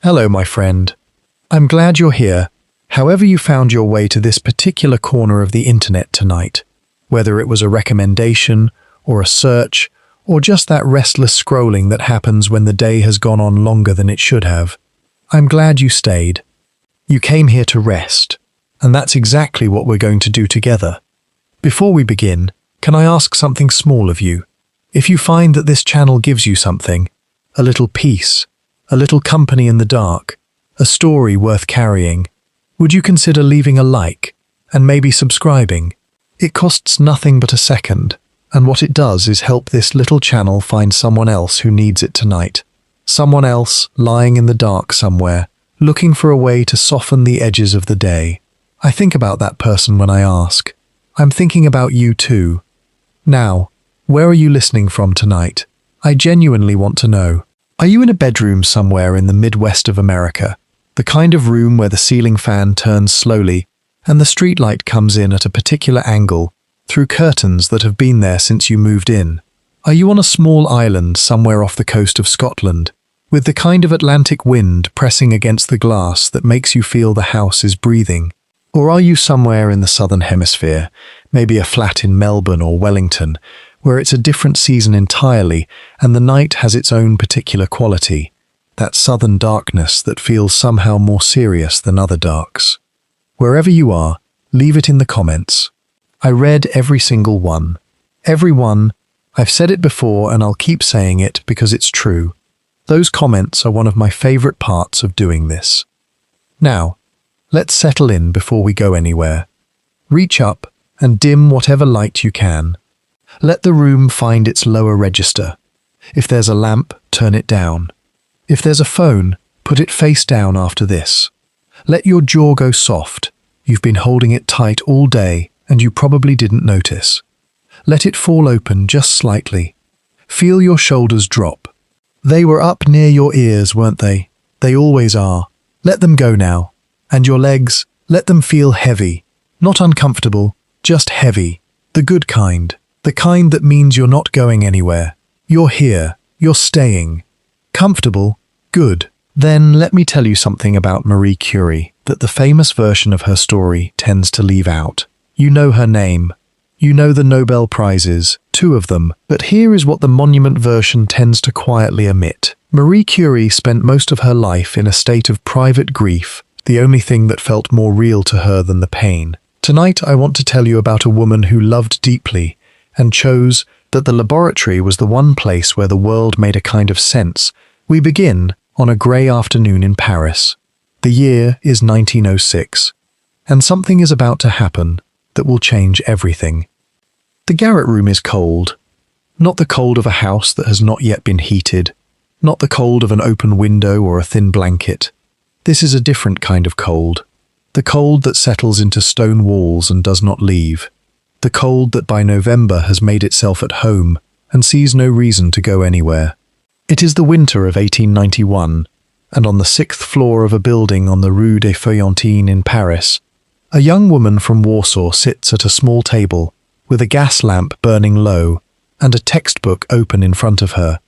Hello, my friend. I'm glad you're here, however you found your way to this particular corner of the internet tonight, whether it was a recommendation, or a search, or just that restless scrolling that happens when the day has gone on longer than it should have. I'm glad you stayed. You came here to rest, and that's exactly what we're going to do together. Before we begin, can I ask something small of you? If you find that this channel gives you something, a little peace, a little company in the dark, a story worth carrying, would you consider leaving a like and maybe subscribing? It costs nothing but a second, and what it does is help this little channel find someone else who needs it tonight. Someone else lying in the dark somewhere, looking for a way to soften the edges of the day. I think about that person when I ask. I'm thinking about you too. Now, where are you listening from tonight? I genuinely want to know. Are you in a bedroom somewhere in the Midwest of America? The kind of room where the ceiling fan turns slowly and the streetlight comes in at a particular angle through curtains that have been there since you moved in? Are you on a small island somewhere off the coast of Scotland, with the kind of Atlantic wind pressing against the glass that makes you feel the house is breathing? Or are you somewhere in the southern hemisphere, maybe a flat in Melbourne or Wellington, where it's a different season entirely and the night has its own particular quality, that southern darkness that feels somehow more serious than other darks? Wherever you are, leave it in the comments. I read every single one. Every one. I've said it before and I'll keep saying it because it's true. Those comments are one of my favorite parts of doing this. Now, let's settle in before we go anywhere. Reach up and dim whatever light you can. Let the room find its lower register. If there's a lamp, turn it down. If there's a phone, put it face down after this. Let your jaw go soft. You've been holding it tight all day and you probably didn't notice. Let it fall open just slightly. Feel your shoulders drop. They were up near your ears, weren't they? They always are. Let them go now. And your legs, let them feel heavy. Not uncomfortable, just heavy. The good kind. The kind that means you're not going anywhere. You're here. You're staying. Comfortable? Good. Then let me tell you something about Marie Curie that the famous version of her story tends to leave out. You know her name. You know the Nobel Prizes, 2 of them, but here is what the monument version tends to quietly omit. Marie Curie spent most of her life in a state of private grief, the only thing that felt more real to her than the pain. Tonight I want to tell you about a woman who loved deeply and chose that the laboratory was the one place where the world made a kind of sense. We begin on a grey afternoon in Paris. The year is 1906, and something is about to happen that will change everything. The garret room is cold. Not the cold of a house that has not yet been heated, not the cold of an open window or a thin blanket. This is a different kind of cold. The cold that settles into stone walls and does not leave. The cold that by November has made itself at home and sees no reason to go anywhere. It is the winter of 1891, and on the 6th floor of a building on the Rue des Feuillantines in Paris, a young woman from Warsaw sits at a small table with a gas lamp burning low and a textbook open in front of her,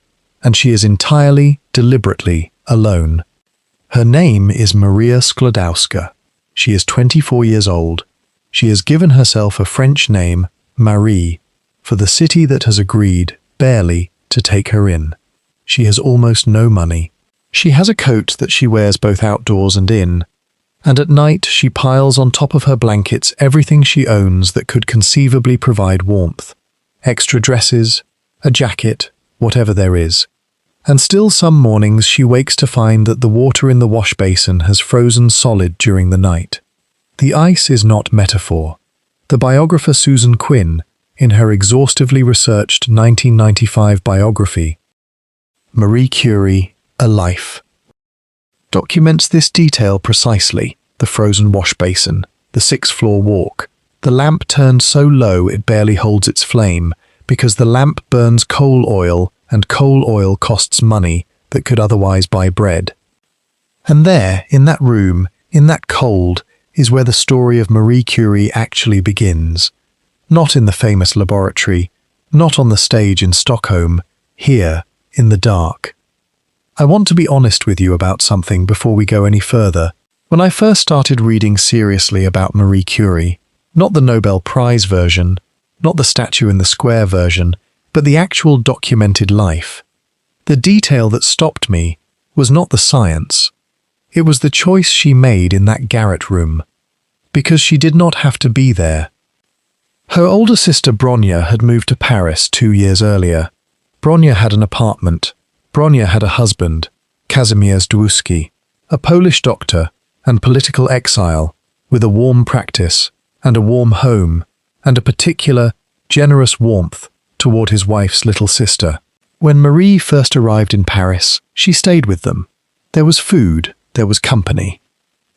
and she is entirely, deliberately alone. Her name is Maria Sklodowska. She is 24 years old. She has given herself a French name, Marie, for the city that has agreed, barely, to take her in. She has almost no money. She has a coat that she wears both outdoors and in, and at night she piles on top of her blankets everything she owns that could conceivably provide warmth. Extra dresses, a jacket, whatever there is. And still some mornings she wakes to find that the water in the wash basin has frozen solid during the night. The ice is not metaphor. The biographer Susan Quinn, in her exhaustively researched 1995 biography, Marie Curie, A Life, documents this detail precisely: the frozen wash basin, the 6th-floor walk, the lamp turned so low it barely holds its flame because the lamp burns coal oil and coal oil costs money that could otherwise buy bread. And there, in that room, in that cold, is where the story of Marie Curie actually begins. Not in the famous laboratory, not on the stage in Stockholm, here, in the dark. I want to be honest with you about something before we go any further. When I first started reading seriously about Marie Curie, not the Nobel Prize version, not the statue in the square version, but the actual documented life, the detail that stopped me was not the science. It was the choice she made in that garret room, because she did not have to be there. Her older sister Bronia had moved to Paris 2 years earlier. Bronia had an apartment. Bronia had a husband, Kazimierz Dłuski, a Polish doctor and political exile, with a warm practice and a warm home and a particular, generous warmth toward his wife's little sister. When Marie first arrived in Paris, she stayed with them. There was food, there was company.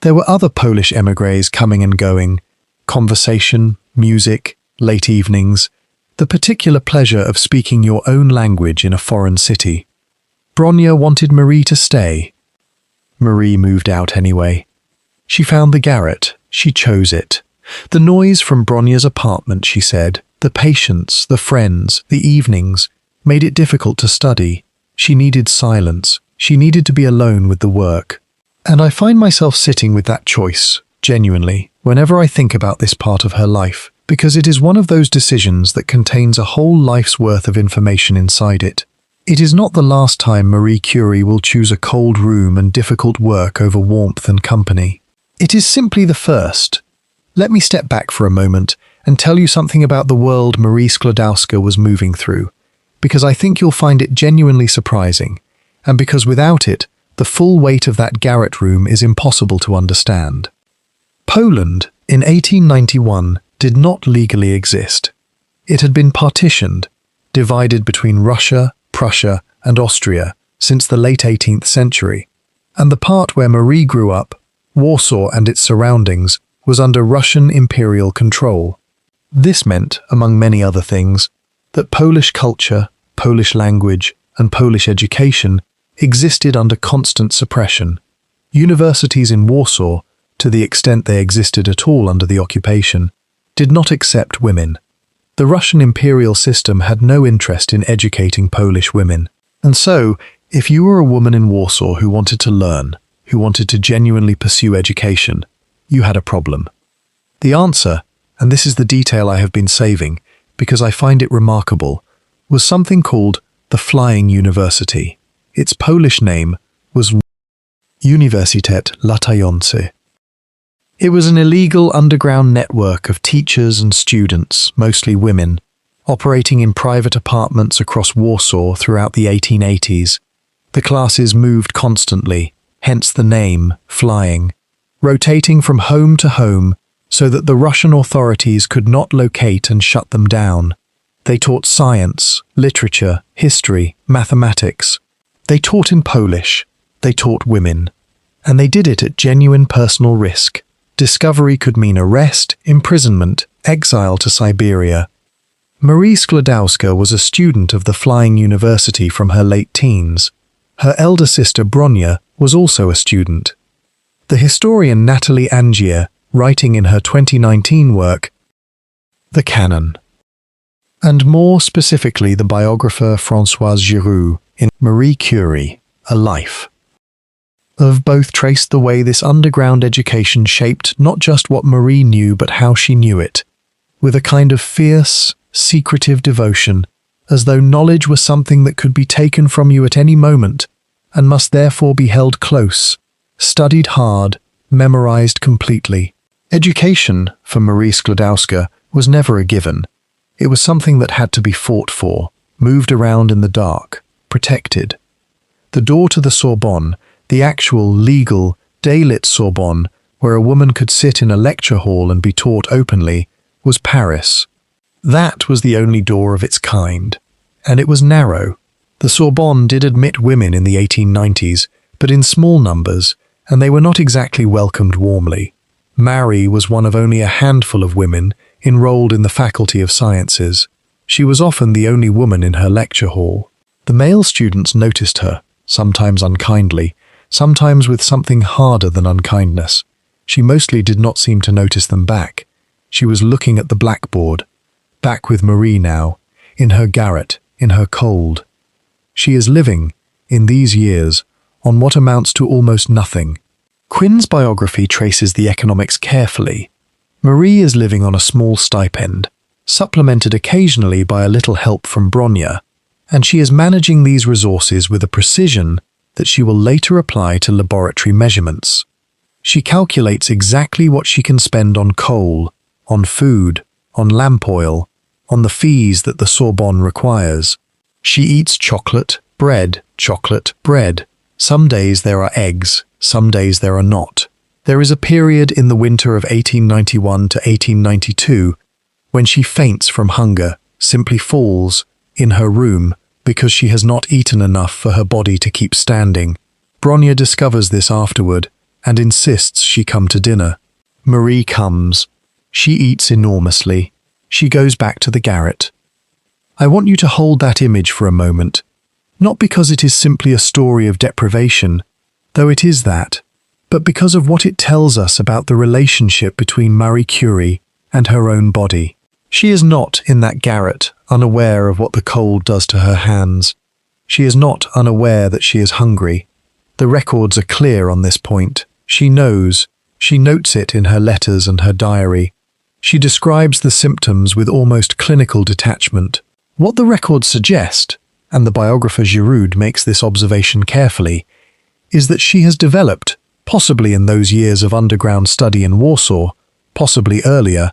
There were other Polish émigrés coming and going, conversation, music, late evenings, the particular pleasure of speaking your own language in a foreign city. Bronia wanted Marie to stay. Marie moved out anyway. She found the garret. She chose it. The noise from Bronia's apartment, she said, the patients, the friends, the evenings, made it difficult to study. She needed silence. She needed to be alone with the work. And I find myself sitting with that choice, genuinely, whenever I think about this part of her life, because it is one of those decisions that contains a whole life's worth of information inside it. It is not the last time Marie Curie will choose a cold room and difficult work over warmth and company. It is simply the first. Let me step back for a moment and tell you something about the world Marie Sklodowska was moving through, because I think you'll find it genuinely surprising, and because without it, the full weight of that garret room is impossible to understand. Poland, in 1891, did not legally exist. It had been partitioned, divided between Russia, Prussia, and Austria since the late 18th century, and the part where Marie grew up, Warsaw and its surroundings, was under Russian imperial control. This meant, among many other things, that Polish culture, Polish language, and Polish education existed under constant suppression. Universities in Warsaw, to the extent they existed at all under the occupation, did not accept women. The Russian imperial system had no interest in educating Polish women. And so, if you were a woman in Warsaw who wanted to learn, who wanted to genuinely pursue education, you had a problem. The answer, and this is the detail I have been saving because I find it remarkable, was something called the Flying University. Its Polish name was Uniwersytet Latający. It was an illegal underground network of teachers and students, mostly women, operating in private apartments across Warsaw throughout the 1880s. The classes moved constantly, hence the name, flying, rotating from home to home so that the Russian authorities could not locate and shut them down. They taught science, literature, history, mathematics. They taught in Polish. They taught women. And they did it at genuine personal risk. Discovery could mean arrest, imprisonment, exile to Siberia. Marie Sklodowska was a student of the Flying University from her late teens. Her elder sister Bronia was also a student. The historian Natalie Angier, writing in her 2019 work, The Canon, and more specifically the biographer Françoise Giroux in Marie Curie, A Life, have both traced the way this underground education shaped not just what Marie knew but how she knew it, with a kind of fierce, secretive devotion, as though knowledge was something that could be taken from you at any moment and must therefore be held close, studied hard, memorized completely. Education, for Marie Sklodowska, was never a given. It was something that had to be fought for, moved around in the dark, protected. The door to the Sorbonne, the actual, legal, day-lit Sorbonne, where a woman could sit in a lecture hall and be taught openly, was Paris. That was the only door of its kind, and it was narrow. The Sorbonne did admit women in the 1890s, but in small numbers, and they were not exactly welcomed warmly. Marie was one of only a handful of women enrolled in the Faculty of Sciences. She was often the only woman in her lecture hall. The male students noticed her, sometimes unkindly, sometimes with something harder than unkindness. She mostly did not seem to notice them back. She was looking at the blackboard, back with Marie now, in her garret, in her cold. She is living, in these years, on what amounts to almost nothing. Quinn's biography traces the economics carefully. Marie is living on a small stipend, supplemented occasionally by a little help from Bronya, and she is managing these resources with a precision that she will later apply to laboratory measurements. She calculates exactly what she can spend on coal, on food, on lamp oil, on the fees that the Sorbonne requires. She eats chocolate, bread. Some days there are eggs, some days there are not. There is a period in the winter of 1891 to 1892 when she faints from hunger, simply falls, in her room, because she has not eaten enough for her body to keep standing. Bronya discovers this afterward and insists she come to dinner. Marie comes. She eats enormously. She goes back to the garret. I want you to hold that image for a moment, not because it is simply a story of deprivation, though it is that, but because of what it tells us about the relationship between Marie Curie and her own body. She is not in that garret unaware of what the cold does to her hands. She is not unaware that she is hungry. The records are clear on this point. She knows. She notes it in her letters and her diary. She describes the symptoms with almost clinical detachment. What the records suggest, and the biographer Giroud makes this observation carefully, is that she has developed, possibly in those years of underground study in Warsaw, possibly earlier,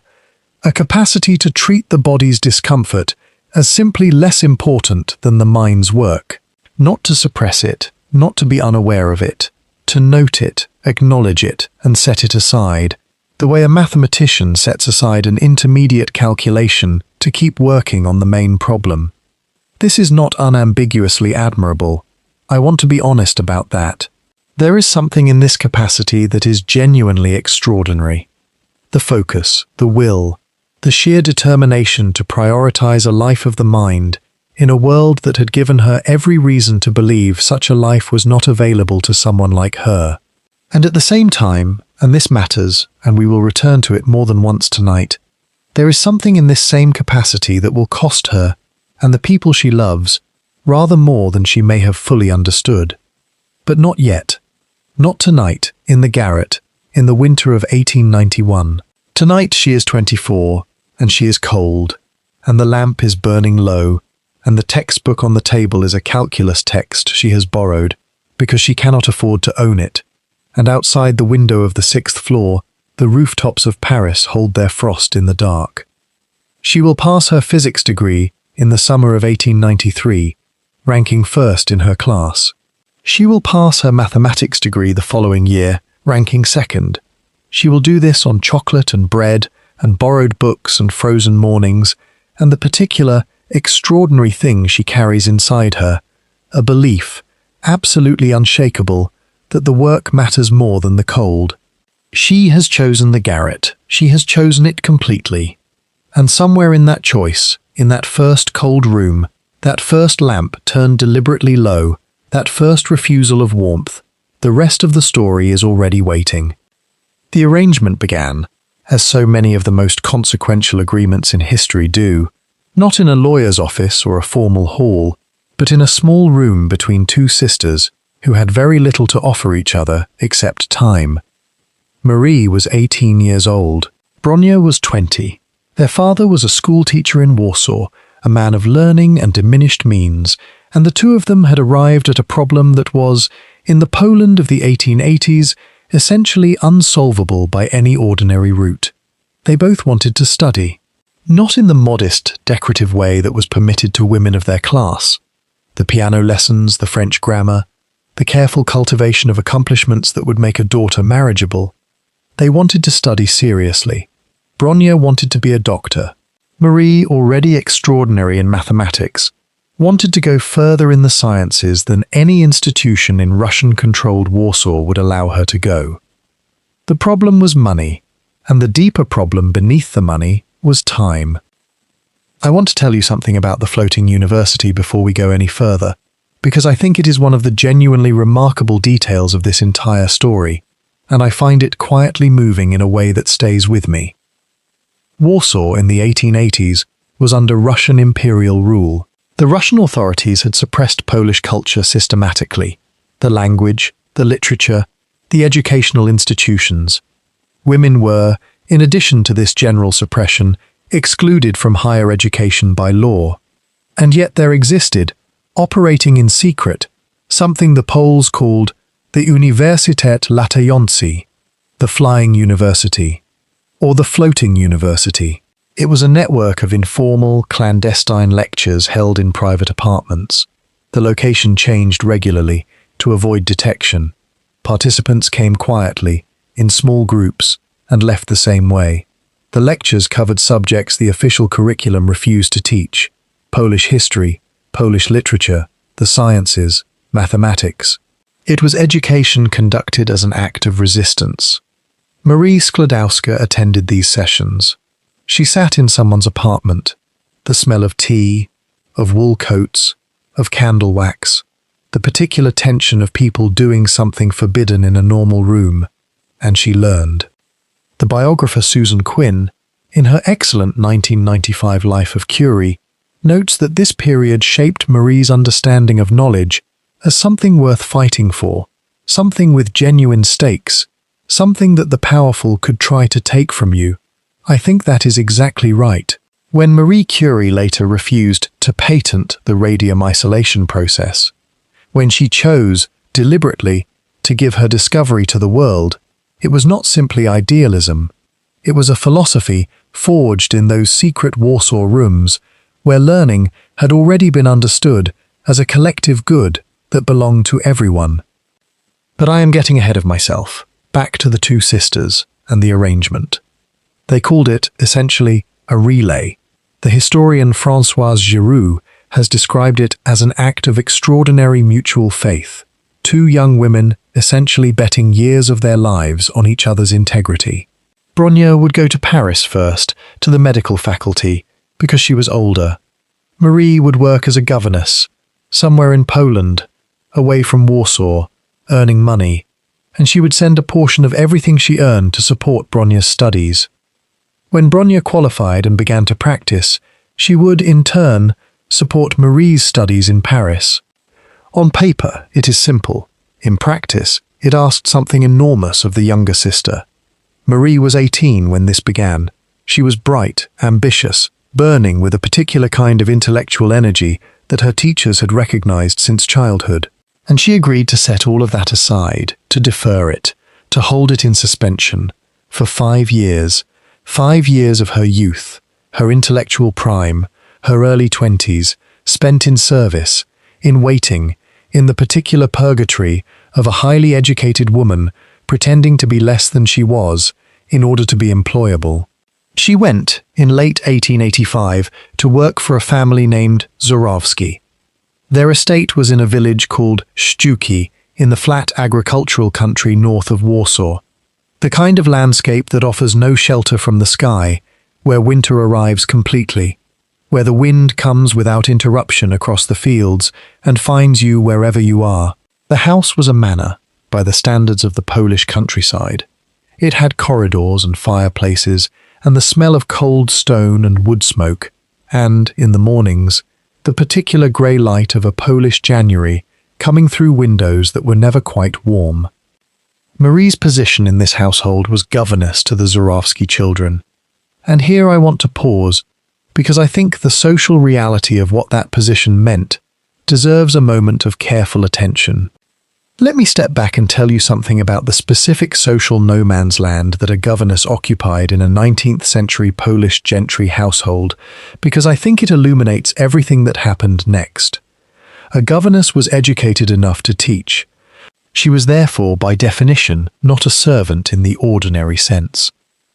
a capacity to treat the body's discomfort as simply less important than the mind's work, not to suppress it, not to be unaware of it, to note it, acknowledge it, and set it aside, the way a mathematician sets aside an intermediate calculation to keep working on the main problem. This is not unambiguously admirable. I want to be honest about that. There is something in this capacity that is genuinely extraordinary. The focus, the will, the sheer determination to prioritize a life of the mind in a world that had given her every reason to believe such a life was not available to someone like her. And at the same time, and this matters, and we will return to it more than once tonight, there is something in this same capacity that will cost her and the people she loves rather more than she may have fully understood. But not yet. Not tonight, in the garret, in the winter of 1891. Tonight she is 24, and she is cold, and the lamp is burning low, and the textbook on the table is a calculus text she has borrowed, because she cannot afford to own it, and outside the window of the 6th floor, the rooftops of Paris hold their frost in the dark. She will pass her physics degree in the summer of 1893, ranking first in her class. She will pass her mathematics degree the following year, ranking second. She will do this on chocolate and bread and borrowed books and frozen mornings and the particular, extraordinary thing she carries inside her, a belief, absolutely unshakable, that the work matters more than the cold. She has chosen the garret. She has chosen it completely. And somewhere in that choice, in that first cold room, that first lamp turned deliberately low, that first refusal of warmth, the rest of the story is already waiting. The arrangement began, as so many of the most consequential agreements in history do, not in a lawyer's office or a formal hall, but in a small room between two sisters who had very little to offer each other except time. Marie was 18 years old. Bronya was 20. Their father was a schoolteacher in Warsaw, a man of learning and diminished means, and the two of them had arrived at a problem that was, in the Poland of the 1880s, essentially unsolvable by any ordinary route. They both wanted to study, not in the modest, decorative way that was permitted to women of their class. The piano lessons, the French grammar, the careful cultivation of accomplishments that would make a daughter marriageable. They wanted to study seriously. Bronya wanted to be a doctor. Marie, already extraordinary in mathematics, wanted to go further in the sciences than any institution in Russian-controlled Warsaw would allow her to go. The problem was money, and the deeper problem beneath the money was time. I want to tell you something about the floating university before we go any further, because I think it is one of the genuinely remarkable details of this entire story, and I find it quietly moving in a way that stays with me. Warsaw in the 1880s was under Russian imperial rule. The Russian authorities had suppressed Polish culture systematically. the language, the literature, the educational institutions. Women were, in addition to this general suppression, excluded from higher education by law. And yet there existed, operating in secret, something the Poles called the Uniwersytet Latający, the Flying University, or the Floating University. It was a network of informal, clandestine lectures held in private apartments. The location changed regularly to avoid detection. Participants came quietly, in small groups, and left the same way. The lectures covered subjects the official curriculum refused to teach: Polish history, Polish literature, the sciences, mathematics. It was education conducted as an act of resistance. Marie Sklodowska attended these sessions. She sat in someone's apartment. The smell of tea, of wool coats, of candle wax, the particular tension of people doing something forbidden in a normal room, and she learned. The biographer Susan Quinn, in her excellent 1995 Life of Curie, notes that this period shaped Marie's understanding of knowledge as something worth fighting for, something with genuine stakes, something that the powerful could try to take from you. I think that is exactly right. When Marie Curie later refused to patent the radium isolation process, when she chose, deliberately, to give her discovery to the world, it was not simply idealism. It was a philosophy forged in those secret Warsaw rooms where learning had already been understood as a collective good that belonged to everyone. But I am getting ahead of myself. Back to the two sisters and the arrangement. They called it, essentially, a relay. The historian Françoise Giroux has described it as an act of extraordinary mutual faith. Two young women essentially betting years of their lives on each other's integrity. Bronya would go to Paris first, to the medical faculty, because she was older. Marie would work as a governess, somewhere in Poland, away from Warsaw, earning money, and she would send a portion of everything she earned to support Bronya's studies. When Bronya qualified and began to practice, she would, in turn, support Marie's studies in Paris. On paper, it is simple. In practice, it asked something enormous of the younger sister. Marie was 18 when this began. She was bright, ambitious, burning with a particular kind of intellectual energy that her teachers had recognized since childhood. And she agreed to set all of that aside, to defer it, to hold it in suspension, for 5 years. 5 years of her youth, her intellectual prime, her early 20s, spent in service, in waiting, in the particular purgatory of a highly educated woman pretending to be less than she was in order to be employable. She went, in late 1885, to work for a family named Żurowski. Their estate was in a village called Sztuki, in the flat agricultural country north of Warsaw. The kind of landscape that offers no shelter from the sky, where winter arrives completely, where the wind comes without interruption across the fields and finds you wherever you are. The house was a manor, by the standards of the Polish countryside. It had corridors and fireplaces, and the smell of cold stone and wood smoke, and, in the mornings, the particular grey light of a Polish January coming through windows that were never quite warm. Marie's position in this household was governess to the Żurowski children. And here I want to pause, because I think the social reality of what that position meant deserves a moment of careful attention. Let me step back and tell you something about the specific social no man's land that a governess occupied in a 19th century Polish gentry household, because I think it illuminates everything that happened next. A governess was educated enough to teach. She was therefore, by definition, not a servant in the ordinary sense.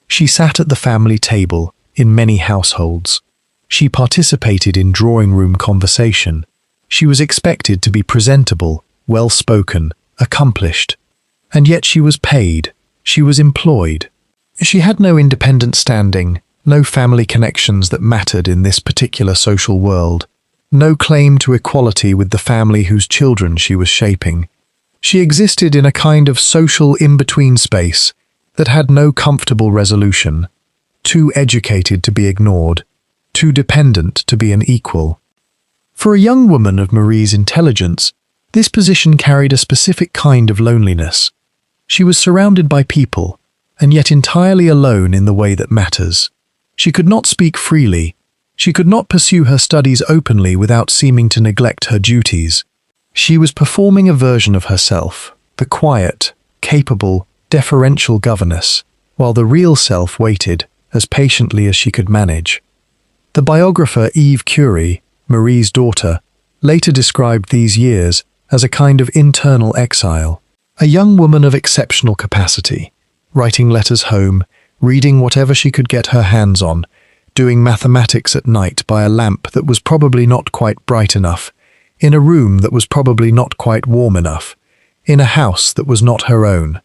She sat at the family table in many households. She participated in drawing-room conversation. She was expected to be presentable, well-spoken, accomplished. And yet she was paid. She was employed. She had no independent standing, no family connections that mattered in this particular social world, no claim to equality with the family whose children she was shaping. She existed in a kind of social in-between space that had no comfortable resolution, too educated to be ignored, too dependent to be an equal. For a young woman of Marie's intelligence, This position carried a specific kind of loneliness. She was surrounded by people, and yet entirely alone in the way that matters. She could not speak freely. She could not pursue her studies openly without seeming to neglect her duties. She was performing a version of herself, the quiet, capable, deferential governess, while the real self waited, as patiently as she could manage. The biographer Eve Curie, Marie's daughter, later described these years as a kind of internal exile. A young woman of exceptional capacity, writing letters home, reading whatever she could get her hands on, doing mathematics at night by a lamp that was probably not quite bright enough, in a room that was probably not quite warm enough, in a house that was not her own.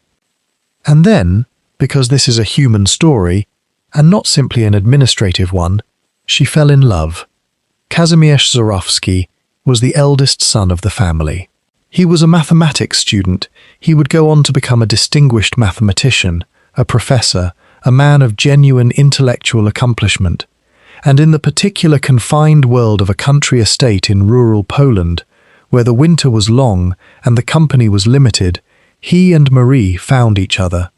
And then, because this is a human story, and not simply an administrative one, she fell in love. Kazimierz Żurawski was the eldest son of the family. He was a mathematics student. He would go on to become a distinguished mathematician, a professor, a man of genuine intellectual accomplishment. And in the particular confined world of a country estate in rural Poland, where the winter was long and the company was limited, he and Marie found each other.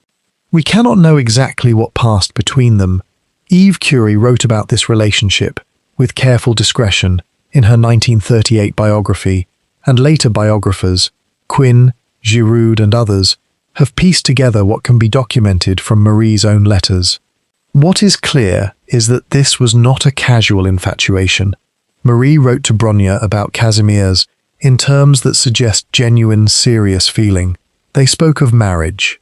We cannot know exactly what passed between them. Eve Curie wrote about this relationship, with careful discretion, in her 1938 biography, and later biographers, Quinn, Giroud and others, have pieced together what can be documented from Marie's own letters. What is clear is that this was not a casual infatuation. Marie wrote to Bronya about Kazimierz in terms that suggest genuine, serious feeling. They spoke of marriage,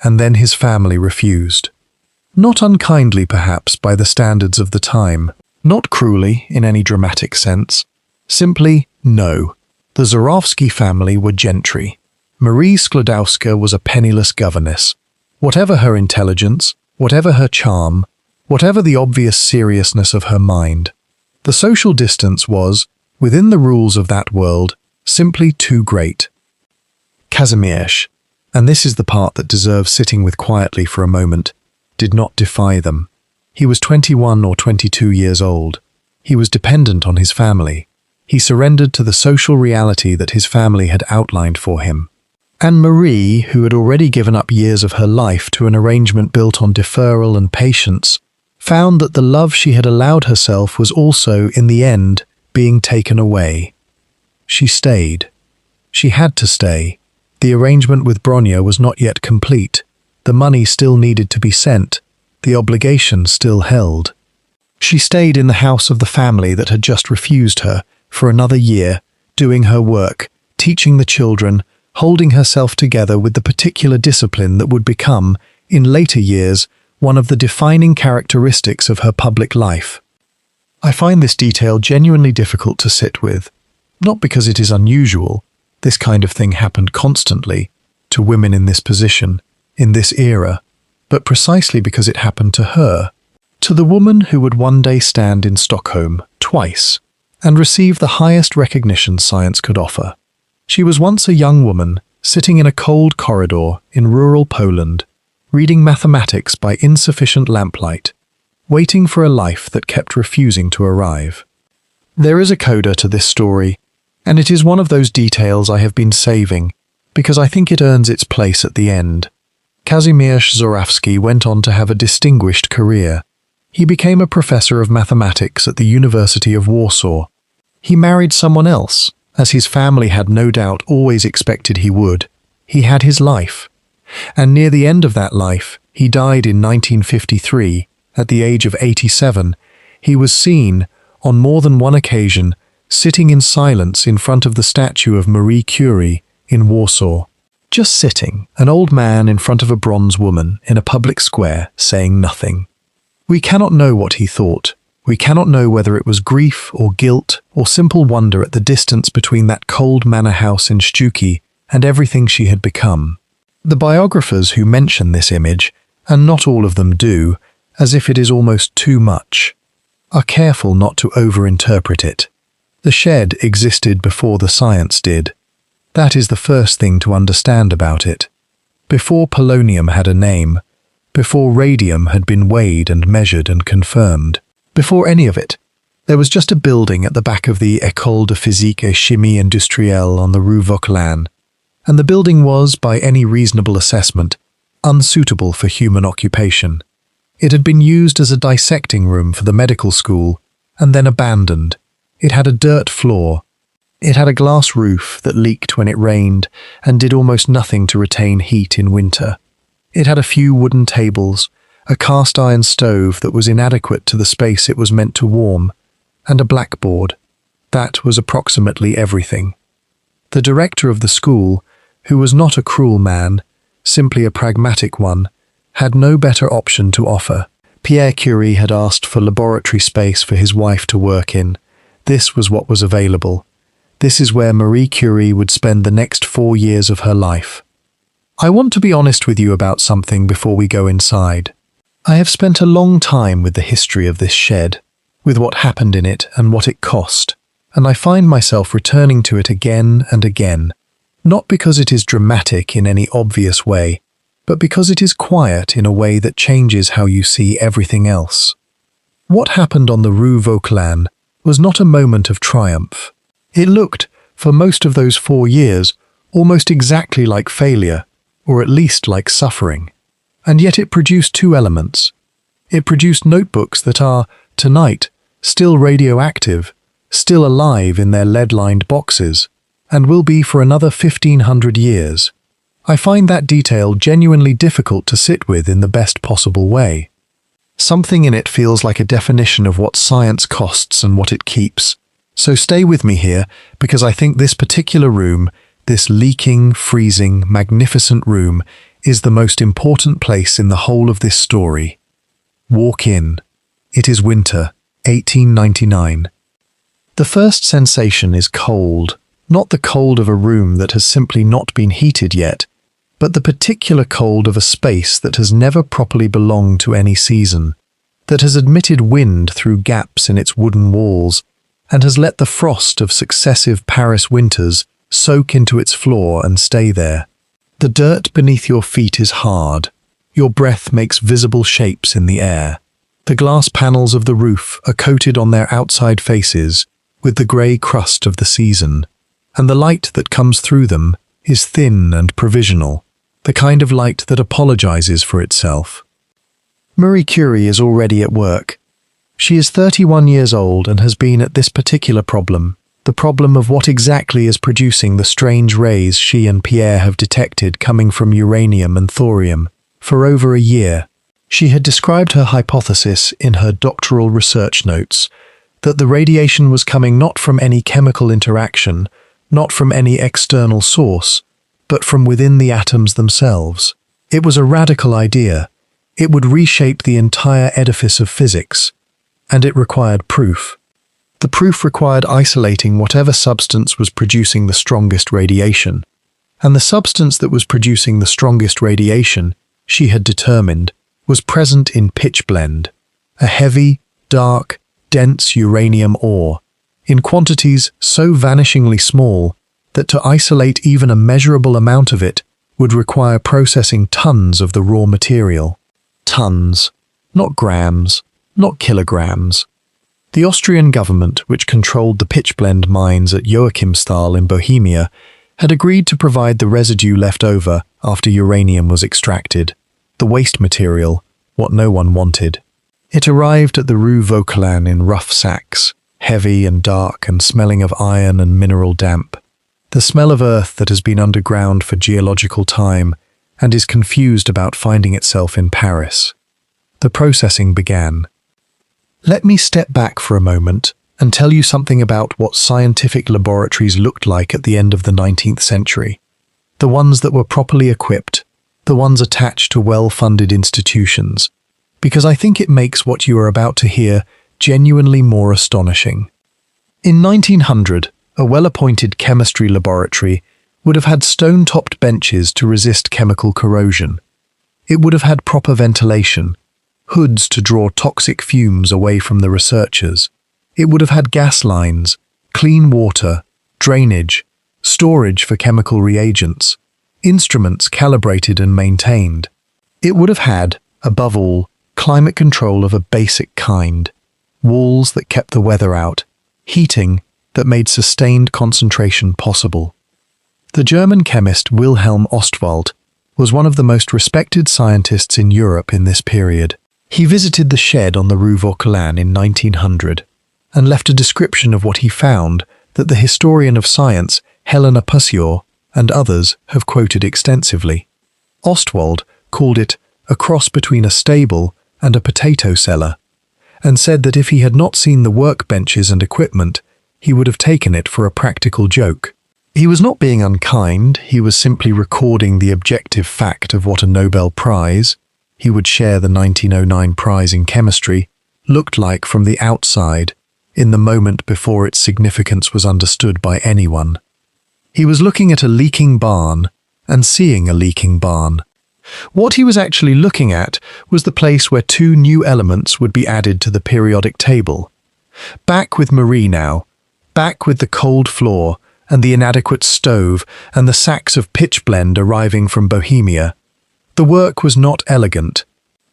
and then his family refused. Not unkindly, perhaps, by the standards of the time, not cruelly in any dramatic sense. Simply, no. The Żurawski family were gentry. Marie Sklodowska was a penniless governess. Whatever her intelligence, whatever her charm, whatever the obvious seriousness of her mind, the social distance was, within the rules of that world, simply too great. Kazimierz, and this is the part that deserves sitting with quietly for a moment, did not defy them. He was 21 or 22 years old. He was dependent on his family. He surrendered to the social reality that his family had outlined for him. And Marie, who had already given up years of her life to an arrangement built on deferral and patience, found that the love she had allowed herself was also, in the end, being taken away. She stayed. She had to stay. The arrangement with Bronya was not yet complete. The money still needed to be sent. The obligation still held. She stayed in the house of the family that had just refused her for another year, doing her work, teaching the children, holding herself together with the particular discipline that would become, in later years, one of the defining characteristics of her public life. I find this detail genuinely difficult to sit with, not because it is unusual. This kind of thing happened constantly to women in this position, in this era, but precisely because it happened to her, to the woman who would one day stand in Stockholm twice and receive the highest recognition science could offer. She was once a young woman sitting in a cold corridor in rural Poland, reading mathematics by insufficient lamplight, waiting for a life that kept refusing to arrive. There is a coda to this story, and it is one of those details I have been saving because I think it earns its place at the end. Kazimierz Żurawski went on to have a distinguished career. He became a professor of mathematics at the University of Warsaw. He married someone else, as his family had no doubt always expected he would. He had his life. And near the end of that life, he died in 1953, at the age of 87. He was seen, on more than one occasion, sitting in silence in front of the statue of Marie Curie in Warsaw. Just sitting, an old man in front of a bronze woman in a public square, saying nothing. We cannot know what he thought. We cannot know whether it was grief or guilt or simple wonder at the distance between that cold manor house in Sztuki and everything she had become. The biographers who mention this image, and not all of them do, as if it is almost too much, are careful not to overinterpret it. The shed existed before the science did. That is the first thing to understand about it. Before polonium had a name, before radium had been weighed and measured and confirmed, before any of it, There was just a building at the back of the École de Physique et Chimie Industrielle on the Rue Vauquelin, and the building was, by any reasonable assessment, unsuitable for human occupation. It had been used as a dissecting room for the medical school and then abandoned. It had a dirt floor. It had a glass roof that leaked when it rained and did almost nothing to retain heat in winter. It had a few wooden tables, a cast-iron stove that was inadequate to the space it was meant to warm, and a blackboard. That was approximately everything. The director of the school, who was not a cruel man, simply a pragmatic one, had no better option to offer. Pierre Curie had asked for laboratory space for his wife to work in. This was what was available. This is where Marie Curie would spend the next 4 years of her life. I want to be honest with you about something before we go inside. I have spent a long time with the history of this shed, with what happened in it and what it cost, and I find myself returning to it again and again, not because it is dramatic in any obvious way, but because it is quiet in a way that changes how you see everything else. What happened on the Rue Vauquelin was not a moment of triumph. It looked, for most of those 4 years, almost exactly like failure, or at least like suffering. And yet it produced 2 elements. It produced notebooks that are, tonight, still radioactive, still alive in their lead-lined boxes, and will be for another 1,500 years. I find that detail genuinely difficult to sit with in the best possible way. Something in it feels like a definition of what science costs and what it keeps. So stay with me here, because I think this particular room, this leaking, freezing, magnificent room, is the most important place in the whole of this story. Walk in. It is winter, 1899. The first sensation is cold, not the cold of a room that has simply not been heated yet, but the particular cold of a space that has never properly belonged to any season, that has admitted wind through gaps in its wooden walls, and has let the frost of successive Paris winters soak into its floor and stay there. The dirt beneath your feet is hard. Your breath makes visible shapes in the air. The glass panels of the roof are coated on their outside faces with the grey crust of the season, and the light that comes through them is thin and provisional, the kind of light that apologizes for itself. Marie Curie is already at work. She is 31 years old and has been at this particular problem, the problem of what exactly is producing the strange rays she and Pierre have detected coming from uranium and thorium, for over a year. She had described her hypothesis in her doctoral research notes, that the radiation was coming not from any chemical interaction, not from any external source, but from within the atoms themselves. It was a radical idea. It would reshape the entire edifice of physics, and it required proof. The proof required isolating whatever substance was producing the strongest radiation, and the substance that was producing the strongest radiation, she had determined, was present in pitchblende, a heavy, dark, dense uranium ore, in quantities so vanishingly small that to isolate even a measurable amount of it would require processing tons of the raw material. Tons, not grams, not kilograms. The Austrian government, which controlled the pitchblende mines at Joachimsthal in Bohemia, had agreed to provide the residue left over after uranium was extracted, the waste material, what no one wanted. It arrived at the Rue Vauquelin in rough sacks, heavy and dark and smelling of iron and mineral damp, the smell of earth that has been underground for geological time and is confused about finding itself in Paris. The processing began. Let me step back for a moment and tell you something about what scientific laboratories looked like at the end of the 19th century. The ones that were properly equipped, the ones attached to well-funded institutions, because I think it makes what you are about to hear genuinely more astonishing. In 1900, a well-appointed chemistry laboratory would have had stone-topped benches to resist chemical corrosion. It would have had proper ventilation, hoods to draw toxic fumes away from the researchers. It would have had gas lines, clean water, drainage, storage for chemical reagents, instruments calibrated and maintained. It would have had, above all, climate control of a basic kind. walls that kept the weather out, heating that made sustained concentration possible. The German chemist Wilhelm Ostwald was one of the most respected scientists in Europe in this period. He visited the shed on the Rue Vauquelin in 1900 and left a description of what he found that the historian of science Helena Pusior and others have quoted extensively. Ostwald called it a cross between a stable and a potato cellar, and said that if he had not seen the workbenches and equipment, he would have taken it for a practical joke. He was not being unkind, he was simply recording the objective fact of what a Nobel Prize, he would share the 1909 prize in chemistry, looked like from the outside, in the moment before its significance was understood by anyone. He was looking at a leaking barn and seeing a leaking barn. What he was actually looking at was the place where two new elements would be added to the periodic table. Back with Marie now, back with the cold floor and the inadequate stove and the sacks of pitchblende arriving from Bohemia. The work was not elegant.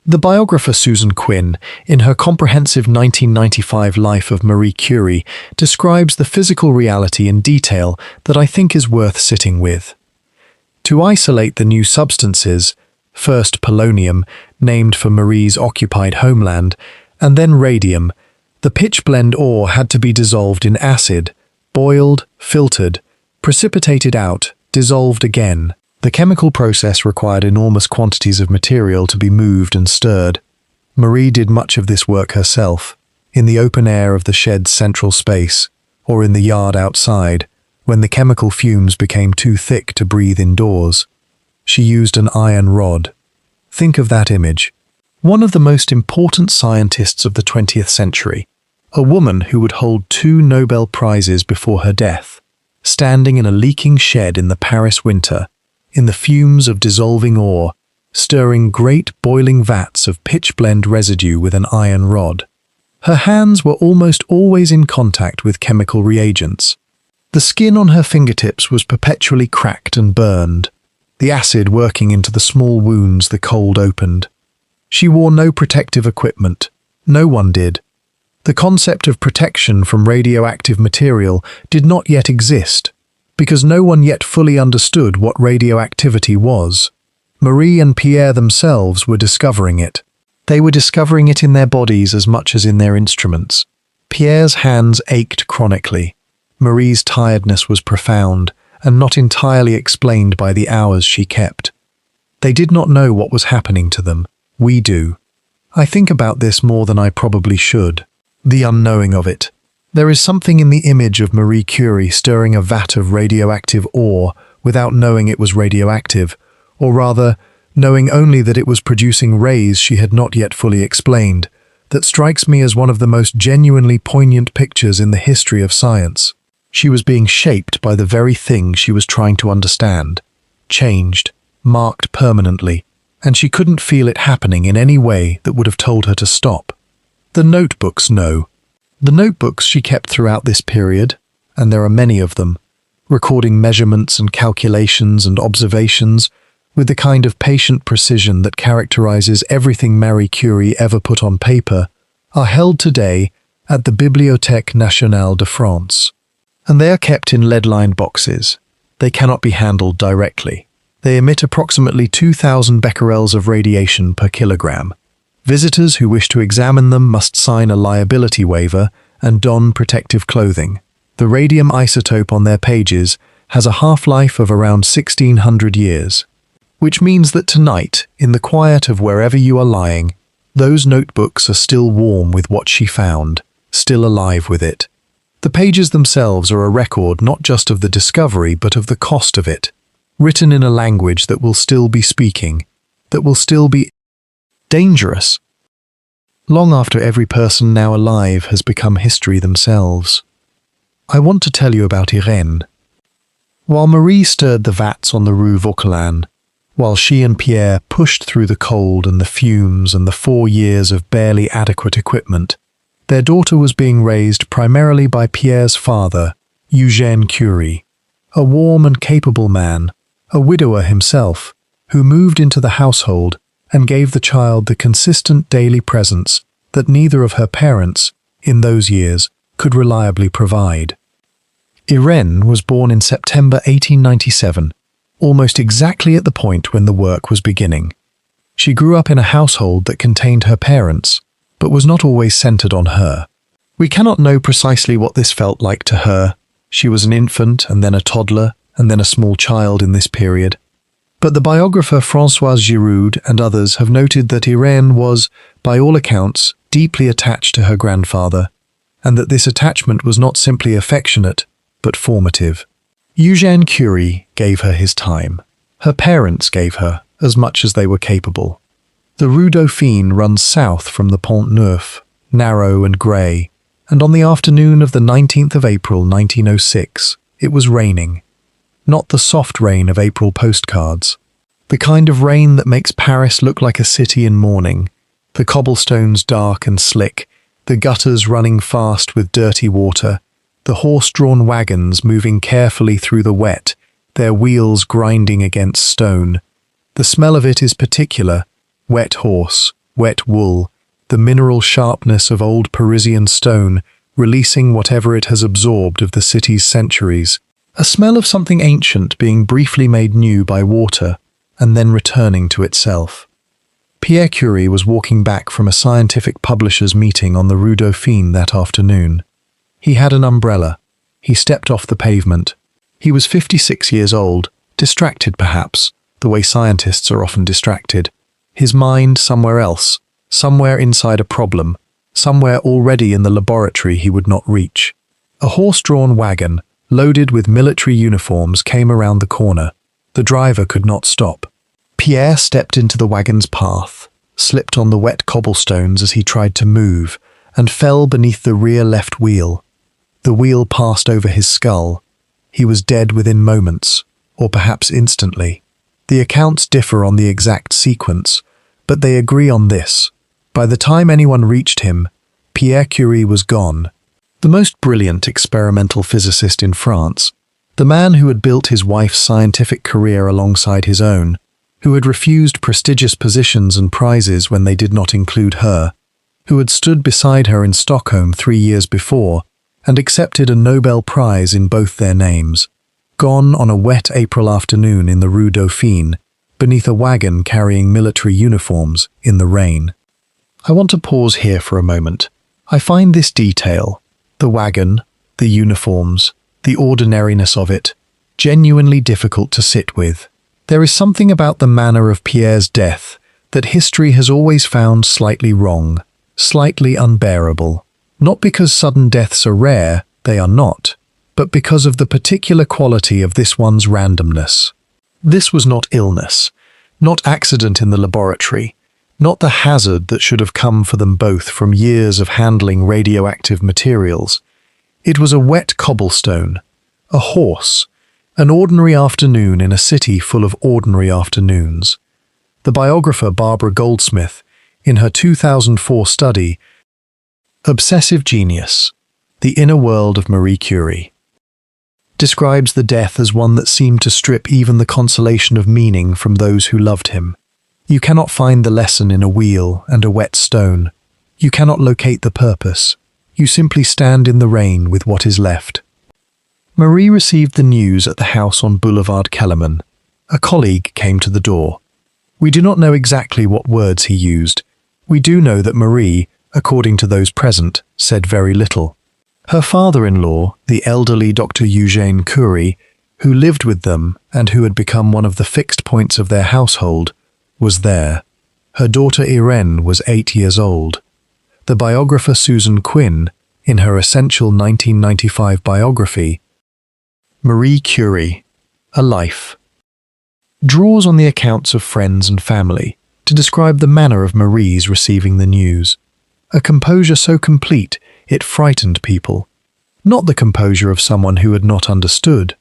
The biographer Susan Quinn, in her comprehensive 1995 Life of Marie Curie, describes the physical reality in detail that I think is worth sitting with. To isolate the new substances, first polonium, named for Marie's occupied homeland, and then radium, the pitchblende ore had to be dissolved in acid, boiled, filtered, precipitated out, dissolved again. The chemical process required enormous quantities of material to be moved and stirred. Marie did much of this work herself, in the open air of the shed's central space, or in the yard outside, when the chemical fumes became too thick to breathe indoors. She used an iron rod. Think of that image. One of the most important scientists of the 20th century, a woman who would hold 2 Nobel Prizes before her death, standing in a leaking shed in the Paris winter, in the fumes of dissolving ore, stirring great boiling vats of pitchblende residue with an iron rod. Her hands were almost always in contact with chemical reagents. The skin on her fingertips was perpetually cracked and burned, the acid working into the small wounds the cold opened. She wore no protective equipment. No one did. The concept of protection from radioactive material did not yet exist, because no one yet fully understood what radioactivity was. Marie and Pierre themselves were discovering it. They were discovering it in their bodies as much as in their instruments. Pierre's hands ached chronically. Marie's tiredness was profound and not entirely explained by the hours she kept. They did not know what was happening to them. We do. I think about this more than I probably should. The unknowing of it. There is something in the image of Marie Curie stirring a vat of radioactive ore without knowing it was radioactive, or rather, knowing only that it was producing rays she had not yet fully explained, that strikes me as one of the most genuinely poignant pictures in the history of science. She was being shaped by the very thing she was trying to understand, changed, marked permanently, and she couldn't feel it happening in any way that would have told her to stop. The notebooks know. The notebooks she kept throughout this period, and there are many of them, recording measurements and calculations and observations with the kind of patient precision that characterizes everything Marie Curie ever put on paper, are held today at the Bibliothèque Nationale de France. And they are kept in lead-lined boxes. They cannot be handled directly. They emit approximately 2,000 becquerels of radiation per kilogram. Visitors who wish to examine them must sign a liability waiver and don protective clothing. The radium isotope on their pages has a half-life of around 1,600 years, which means that tonight, in the quiet of wherever you are lying, those notebooks are still warm with what she found, still alive with it. The pages themselves are a record not just of the discovery but of the cost of it, written in a language that will still be speaking, that will still be dangerous, long after every person now alive has become history themselves. I want to tell you about Irène. While Marie stirred the vats on the Rue Vauquelin, while she and Pierre pushed through the cold and the fumes and the 4 years of barely adequate equipment, their daughter was being raised primarily by Pierre's father, Eugène Curie, a warm and capable man, a widower himself, who moved into the household and gave the child the consistent daily presence that neither of her parents, in those years, could reliably provide. Irene was born in September 1897, almost exactly at the point when the work was beginning. She grew up in a household that contained her parents, but was not always centered on her. We cannot know precisely what this felt like to her. She was an infant, and then a toddler, and then a small child in this period. But the biographer Françoise Giroud and others have noted that Irene was, by all accounts, deeply attached to her grandfather, and that this attachment was not simply affectionate, but formative. Eugène Curie gave her his time. Her parents gave her as much as they were capable. The Rue Dauphine runs south from the Pont Neuf, narrow and grey, and on the afternoon of the 19th of April 1906, it was raining. Not the soft rain of April postcards. The kind of rain that makes Paris look like a city in mourning, the cobblestones dark and slick, the gutters running fast with dirty water, the horse-drawn wagons moving carefully through the wet, their wheels grinding against stone. The smell of it is particular: wet horse, wet wool, the mineral sharpness of old Parisian stone, releasing whatever it has absorbed of the city's centuries. A smell of something ancient being briefly made new by water, and then returning to itself. Pierre Curie was walking back from a scientific publishers' meeting on the Rue Dauphine that afternoon. He had an umbrella. He stepped off the pavement. He was 56 years old, distracted perhaps, the way scientists are often distracted. His mind somewhere else, somewhere inside a problem, somewhere already in the laboratory he would not reach. A horse-drawn wagon, loaded with military uniforms, came around the corner. The driver could not stop. Pierre stepped into the wagon's path, slipped on the wet cobblestones as he tried to move, and fell beneath the rear left wheel. The wheel passed over his skull. He was dead within moments, or perhaps instantly. The accounts differ on the exact sequence, but they agree on this: by the time anyone reached him, Pierre Curie was gone. The most brilliant experimental physicist in France, the man who had built his wife's scientific career alongside his own, who had refused prestigious positions and prizes when they did not include her, who had stood beside her in Stockholm 3 years before and accepted a Nobel Prize in both their names, gone on a wet April afternoon in the Rue Dauphine, beneath a wagon carrying military uniforms in the rain. I want to pause here for a moment. I find this detail, the wagon, the uniforms, the ordinariness of it, genuinely difficult to sit with. There is something about the manner of Pierre's death that history has always found slightly wrong, slightly unbearable. Not because sudden deaths are rare, they are not, but because of the particular quality of this one's randomness. This was not illness, not accident in the laboratory, not the hazard that should have come for them both from years of handling radioactive materials. It was a wet cobblestone, a horse, an ordinary afternoon in a city full of ordinary afternoons. The biographer Barbara Goldsmith, in her 2004 study, Obsessive Genius, The Inner World of Marie Curie, describes the death as one that seemed to strip even the consolation of meaning from those who loved him. You cannot find the lesson in a wheel and a wet stone. You cannot locate the purpose. You simply stand in the rain with what is left. Marie received the news at the house on Boulevard Kellerman. A colleague came to the door. We do not know exactly what words he used. We do know that Marie, according to those present, said very little. Her father-in-law, the elderly Dr. Eugène Curie, who lived with them and who had become one of the fixed points of their household, was there. Her daughter Irene was 8 years old. The biographer Susan Quinn, in her essential 1995 biography, Marie Curie, A Life, draws on the accounts of friends and family to describe the manner of Marie's receiving the news. A composure so complete it frightened people. Not the composure of someone who had not understood.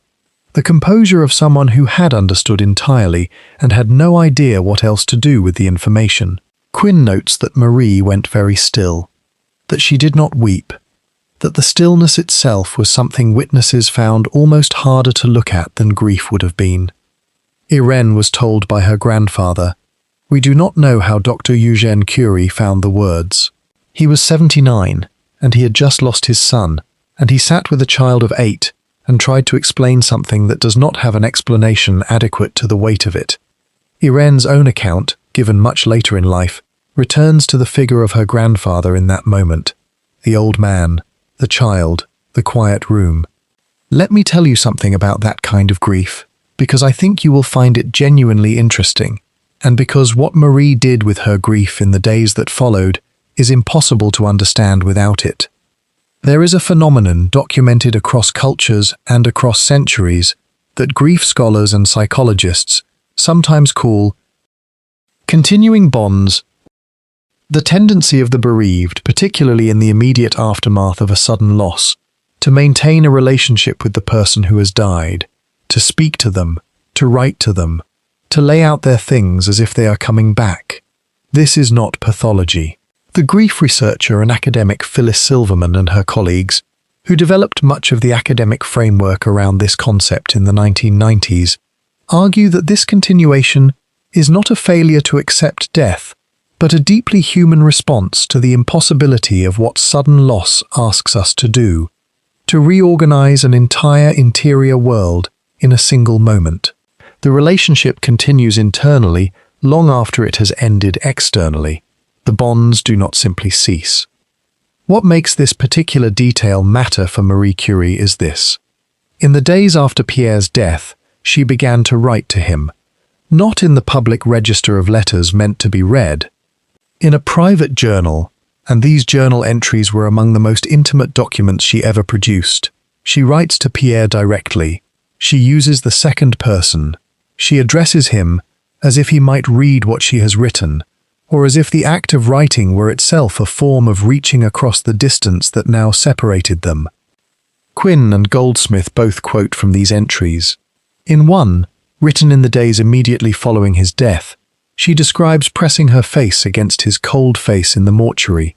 The composure of someone who had understood entirely and had no idea what else to do with the information. Quinn notes that Marie went very still, that she did not weep, that the stillness itself was something witnesses found almost harder to look at than grief would have been. Irene was told by her grandfather, "We do not know how Dr. Eugène Curie found the words. He was 79, and he had just lost his son, and he sat with a child of 8 and tried to explain something that does not have an explanation adequate to the weight of it. Irene's own account, given much later in life, returns to the figure of her grandfather in that moment. The old man, the child, the quiet room. Let me tell you something about that kind of grief, because I think you will find it genuinely interesting, and because what Marie did with her grief in the days that followed is impossible to understand without it. There is a phenomenon documented across cultures and across centuries that grief scholars and psychologists sometimes call continuing bonds. The tendency of the bereaved, particularly in the immediate aftermath of a sudden loss, to maintain a relationship with the person who has died, to speak to them, to write to them, to lay out their things as if they are coming back. This is not pathology. The grief researcher and academic Phyllis Silverman and her colleagues, who developed much of the academic framework around this concept in the 1990s, argue that this continuation is not a failure to accept death, but a deeply human response to the impossibility of what sudden loss asks us to do, to reorganize an entire interior world in a single moment. The relationship continues internally long after it has ended externally. The bonds do not simply cease. What makes this particular detail matter for Marie Curie is this. In the days after Pierre's death, she began to write to him, not in the public register of letters meant to be read, in a private journal, and these journal entries were among the most intimate documents she ever produced. She writes to Pierre directly. She uses the second person. She addresses him as if he might read what she has written, or as if the act of writing were itself a form of reaching across the distance that now separated them. Quinn and Goldsmith both quote from these entries. In one, written in the days immediately following his death, she describes pressing her face against his cold face in the mortuary,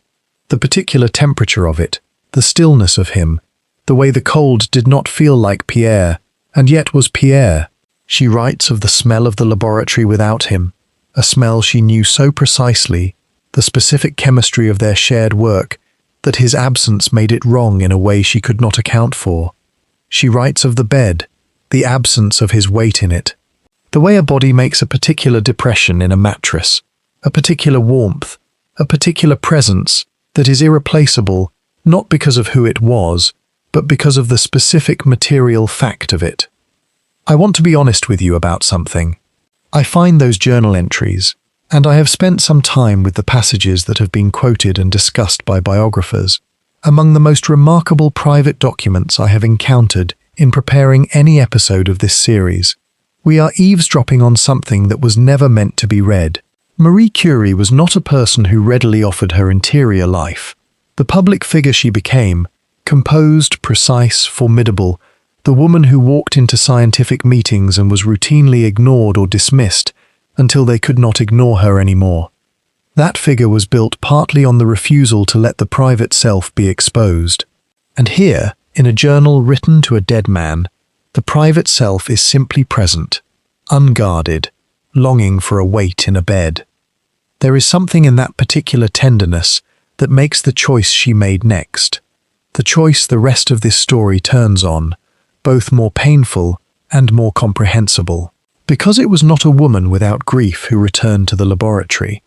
the particular temperature of it, the stillness of him, the way the cold did not feel like Pierre, and yet was Pierre. She writes of the smell of the laboratory without him, a smell she knew so precisely, the specific chemistry of their shared work, that his absence made it wrong in a way she could not account for. She writes of the bed, the absence of his weight in it, the way a body makes a particular depression in a mattress, a particular warmth, a particular presence that is irreplaceable, not because of who it was, but because of the specific material fact of it. I want to be honest with you about something. I find those journal entries, and I have spent some time with the passages that have been quoted and discussed by biographers, among the most remarkable private documents I have encountered in preparing any episode of this series. We are eavesdropping on something that was never meant to be read. Marie Curie was not a person who readily offered her interior life. The public figure she became, composed, precise, formidable, the woman who walked into scientific meetings and was routinely ignored or dismissed until they could not ignore her anymore. That figure was built partly on the refusal to let the private self be exposed. And here, in a journal written to a dead man, the private self is simply present, unguarded, longing for a weight in a bed. There is something in that particular tenderness that makes the choice she made next, the choice the rest of this story turns on, both more painful and more comprehensible. Because it was not a woman without grief who returned to the laboratory.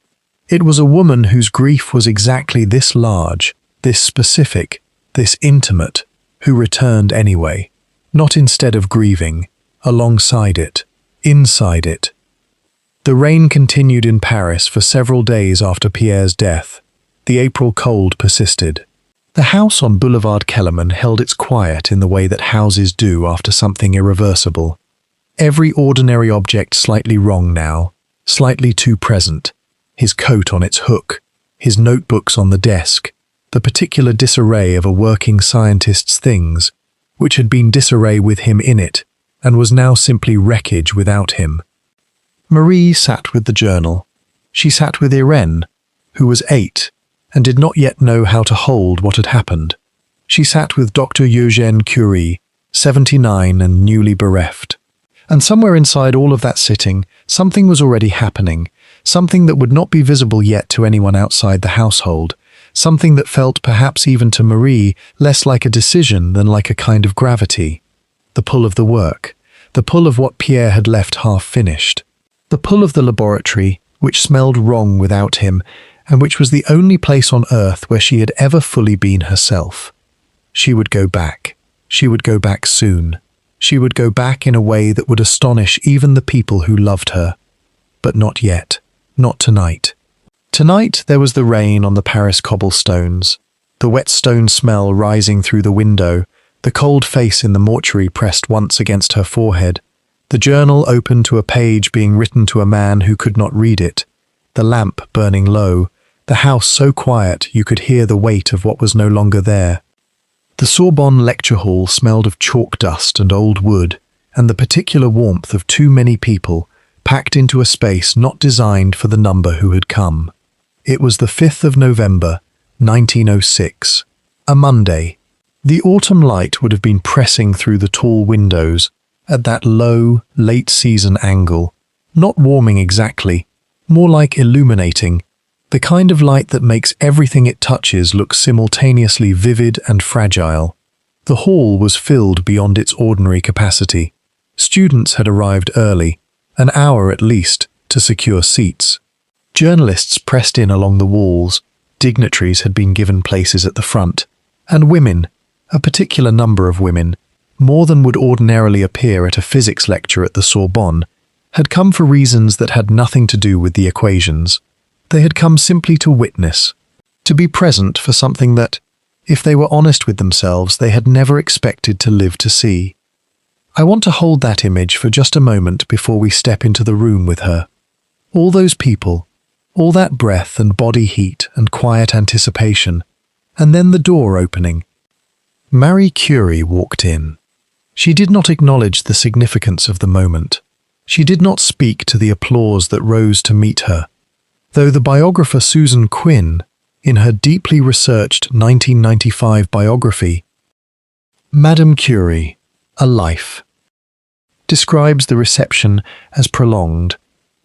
It was a woman whose grief was exactly this large, this specific, this intimate, who returned anyway, not instead of grieving, alongside it, inside it. The rain continued in Paris for several days after Pierre's death. The April cold persisted. The house on Boulevard Kellerman held its quiet in the way that houses do after something irreversible. Every ordinary object slightly wrong now, slightly too present. His coat on its hook, his notebooks on the desk, the particular disarray of a working scientist's things, which had been disarray with him in it, and was now simply wreckage without him. Marie sat with the journal. She sat with Irene, who was 8, and did not yet know how to hold what had happened. She sat with Dr. Eugène Curie, 79 and newly bereft. And somewhere inside all of that sitting, something was already happening, something that would not be visible yet to anyone outside the household, something that felt, perhaps even to Marie, less like a decision than like a kind of gravity. The pull of the work, the pull of what Pierre had left half-finished. The pull of the laboratory, which smelled wrong without him, and which was the only place on earth where she had ever fully been herself. She would go back. She would go back soon. She would go back in a way that would astonish even the people who loved her. But not yet. Not tonight. Tonight there was the rain on the Paris cobblestones, the wet stone smell rising through the window, the cold face in the mortuary pressed once against her forehead, the journal open to a page being written to a man who could not read it, the lamp burning low, the house so quiet you could hear the weight of what was no longer there. The Sorbonne lecture hall smelled of chalk dust and old wood, and the particular warmth of too many people packed into a space not designed for the number who had come. It was the 5th of November, 1906, a Monday. The autumn light would have been pressing through the tall windows at that low, late-season angle, not warming exactly, more like illuminating, the kind of light that makes everything it touches look simultaneously vivid and fragile. The hall was filled beyond its ordinary capacity. Students had arrived early, an hour at least, to secure seats. Journalists pressed in along the walls, dignitaries had been given places at the front, and women, a particular number of women, more than would ordinarily appear at a physics lecture at the Sorbonne, had come for reasons that had nothing to do with the equations. They had come simply to witness, to be present for something that, if they were honest with themselves, they had never expected to live to see. I want to hold that image for just a moment before we step into the room with her. All those people, all that breath and body heat and quiet anticipation, and then the door opening. Marie Curie walked in. She did not acknowledge the significance of the moment. She did not speak to the applause that rose to meet her, though the biographer Susan Quinn, in her deeply researched 1995 biography, Madame Curie, A Life, describes the reception as prolonged,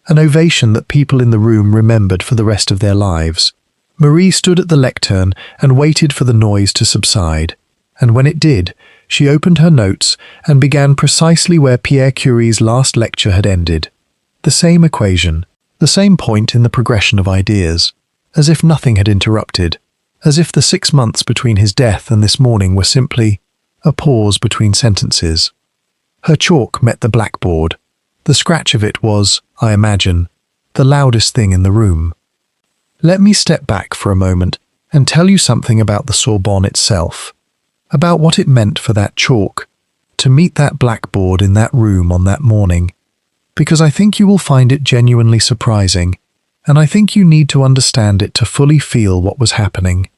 an ovation that people in the room remembered for the rest of their lives. Marie stood at the lectern and waited for the noise to subside, and when it did, she opened her notes and began precisely where Pierre Curie's last lecture had ended. The same equation, the same point in the progression of ideas, as if nothing had interrupted, as if the 6 months between his death and this morning were simply a pause between sentences. Her chalk met the blackboard. The scratch of it was, I imagine, the loudest thing in the room. Let me step back for a moment and tell you something about the Sorbonne itself, about what it meant for that chalk, to meet that blackboard in that room on that morning, because I think you will find it genuinely surprising, and I think you need to understand it to fully feel what was happening.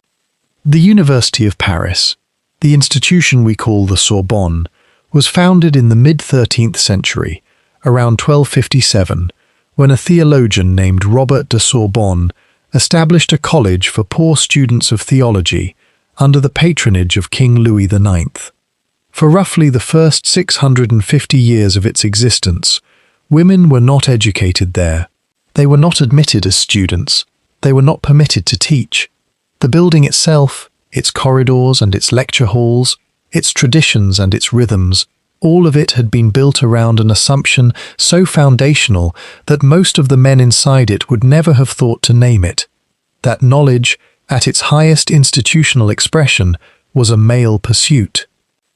The University of Paris, the institution we call the Sorbonne, was founded in the mid-13th century, around 1257, when a theologian named Robert de Sorbonne established a college for poor students of theology under the patronage of King Louis IX. For roughly the first 650 years of its existence, women were not educated there. They were not admitted as students. They were not permitted to teach. The building itself, its corridors and its lecture halls, its traditions and its rhythms, all of it had been built around an assumption so foundational that most of the men inside it would never have thought to name it. That knowledge, at its highest institutional expression, was a male pursuit.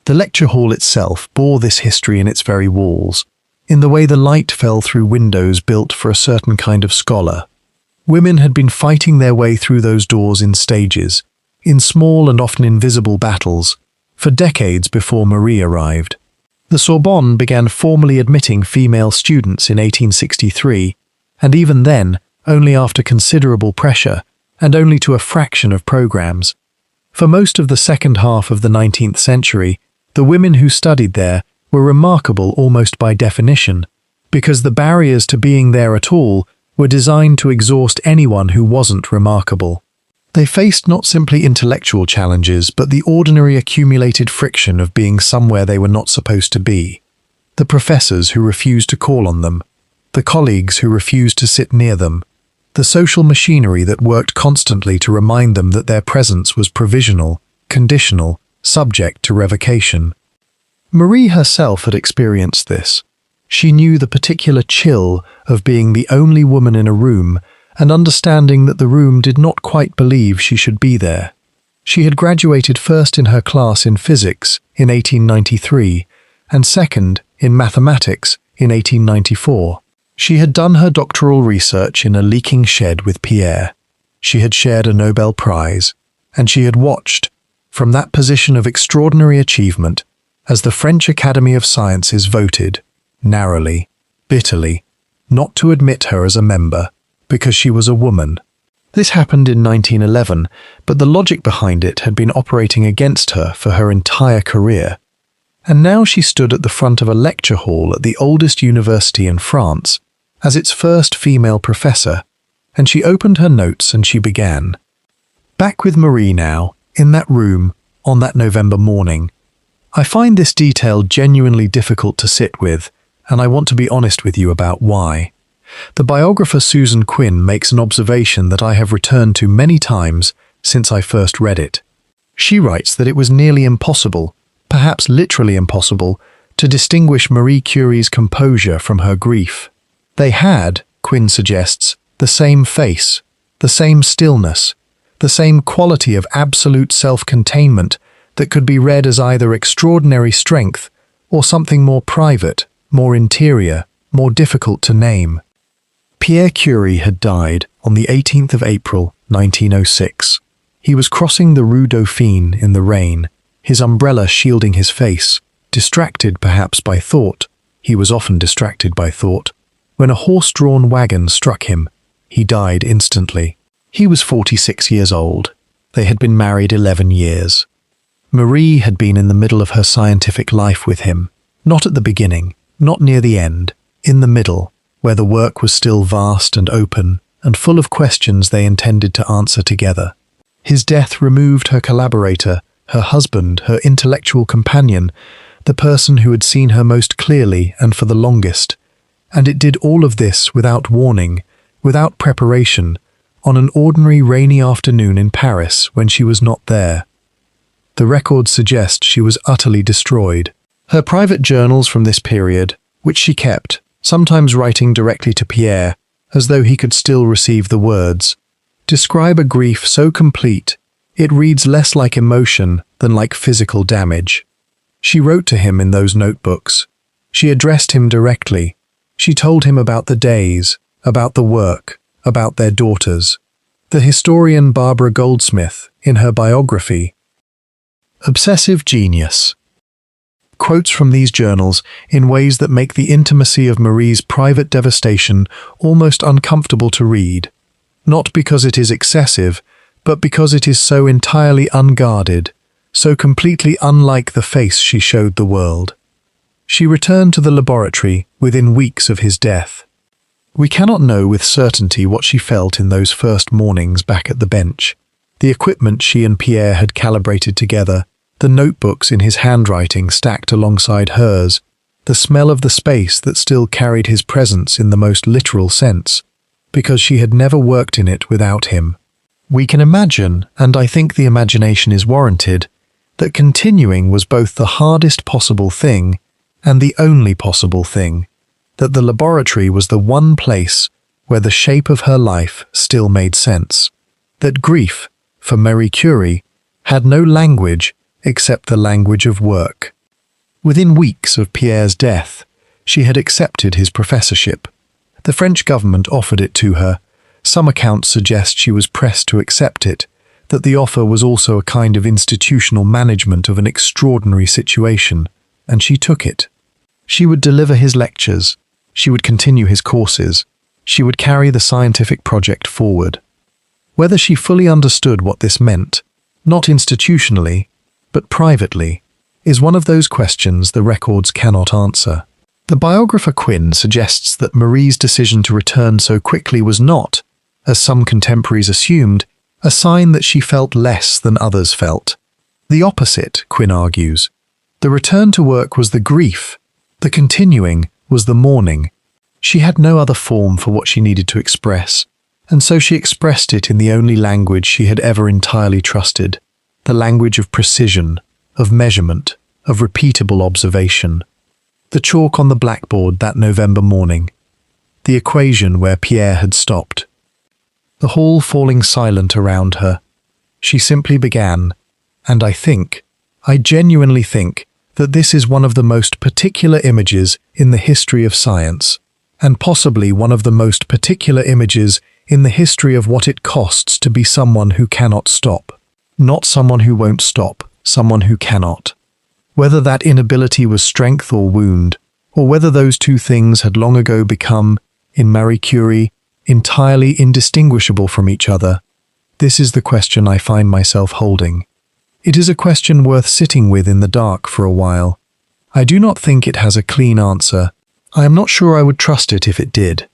The lecture hall itself bore this history in its very walls, in the way the light fell through windows built for a certain kind of scholar. Women had been fighting their way through those doors in stages, in small and often invisible battles, for decades before Marie arrived. The Sorbonne began formally admitting female students in 1863, and even then, only after considerable pressure, and only to a fraction of programs. For most of the second half of the 19th century, the women who studied there were remarkable almost by definition, because the barriers to being there at all were designed to exhaust anyone who wasn't remarkable. They faced not simply intellectual challenges, but the ordinary accumulated friction of being somewhere they were not supposed to be. The professors who refused to call on them, the colleagues who refused to sit near them, the social machinery that worked constantly to remind them that their presence was provisional, conditional, subject to revocation. Marie herself had experienced this. She knew the particular chill of being the only woman in a room and understanding that the room did not quite believe she should be there. She had graduated first in her class in physics in 1893 and second in mathematics in 1894. She had done her doctoral research in a leaking shed with Pierre. She had shared a Nobel Prize, and she had watched, from that position of extraordinary achievement, as the French Academy of Sciences voted, narrowly, bitterly, not to admit her as a member, because she was a woman. This happened in 1911, but the logic behind it had been operating against her for her entire career. And now she stood at the front of a lecture hall at the oldest university in France, as its first female professor, and she opened her notes and she began. Back with Marie now, in that room, on that November morning. I find this detail genuinely difficult to sit with, and I want to be honest with you about why. The biographer Susan Quinn makes an observation that I have returned to many times since I first read it. She writes that it was nearly impossible, perhaps literally impossible, to distinguish Marie Curie's composure from her grief. They had, Quinn suggests, the same face, the same stillness, the same quality of absolute self-containment that could be read as either extraordinary strength or something more private, more interior, more difficult to name. Pierre Curie had died on the 18th of April, 1906. He was crossing the Rue Dauphine in the rain, his umbrella shielding his face, distracted perhaps by thought. He was often distracted by thought. When a horse-drawn wagon struck him, he died instantly. He was 46 years old. They had been married 11 years. Marie had been in the middle of her scientific life with him, not at the beginning, not near the end, in the middle, where the work was still vast and open and full of questions they intended to answer together. His death removed her collaborator, her husband, her intellectual companion, the person who had seen her most clearly and for the longest, and it did all of this without warning, without preparation, on an ordinary rainy afternoon in Paris when she was not there. The records suggest she was utterly destroyed. Her private journals from this period, which she kept, sometimes writing directly to Pierre, as though he could still receive the words, describe a grief so complete, it reads less like emotion than like physical damage. She wrote to him in those notebooks. She addressed him directly. She told him about the days, about the work, about their daughters. The historian Barbara Goldsmith, in her biography, Obsessive Genius, quotes from these journals in ways that make the intimacy of Marie's private devastation almost uncomfortable to read, not because it is excessive, but because it is so entirely unguarded, so completely unlike the face she showed the world. She returned to the laboratory within weeks of his death. We cannot know with certainty what she felt in those first mornings back at the bench. The equipment she and Pierre had calibrated together, the notebooks in his handwriting stacked alongside hers, the smell of the space that still carried his presence in the most literal sense, because she had never worked in it without him. We can imagine, and I think the imagination is warranted, that continuing was both the hardest possible thing and the only possible thing, that the laboratory was the one place where the shape of her life still made sense, that grief, for Marie Curie, had no language except the language of work. Within weeks of Pierre's death, she had accepted his professorship. The French government offered it to her. Some accounts suggest she was pressed to accept it, that the offer was also a kind of institutional management of an extraordinary situation, and she took it. She would deliver his lectures. She would continue his courses. She would carry the scientific project forward. Whether she fully understood what this meant, not institutionally, but privately, is one of those questions the records cannot answer. The biographer Quinn suggests that Marie's decision to return so quickly was not, as some contemporaries assumed, a sign that she felt less than others felt. The opposite, Quinn argues. The return to work was the grief. The continuing was the mourning. She had no other form for what she needed to express, and so she expressed it in the only language she had ever entirely trusted, the language of precision, of measurement, of repeatable observation. The chalk on the blackboard that November morning, the equation where Pierre had stopped. The hall falling silent around her, she simply began, and I genuinely think, that this is one of the most particular images in the history of science, and possibly one of the most particular images in the history of what it costs to be someone who cannot stop. Not someone who won't stop, someone who cannot. Whether that inability was strength or wound, or whether those two things had long ago become, in Marie Curie, entirely indistinguishable from each other, this is the question I find myself holding. It is a question worth sitting with in the dark for a while. I do not think it has a clean answer. I am not sure I would trust it if it did.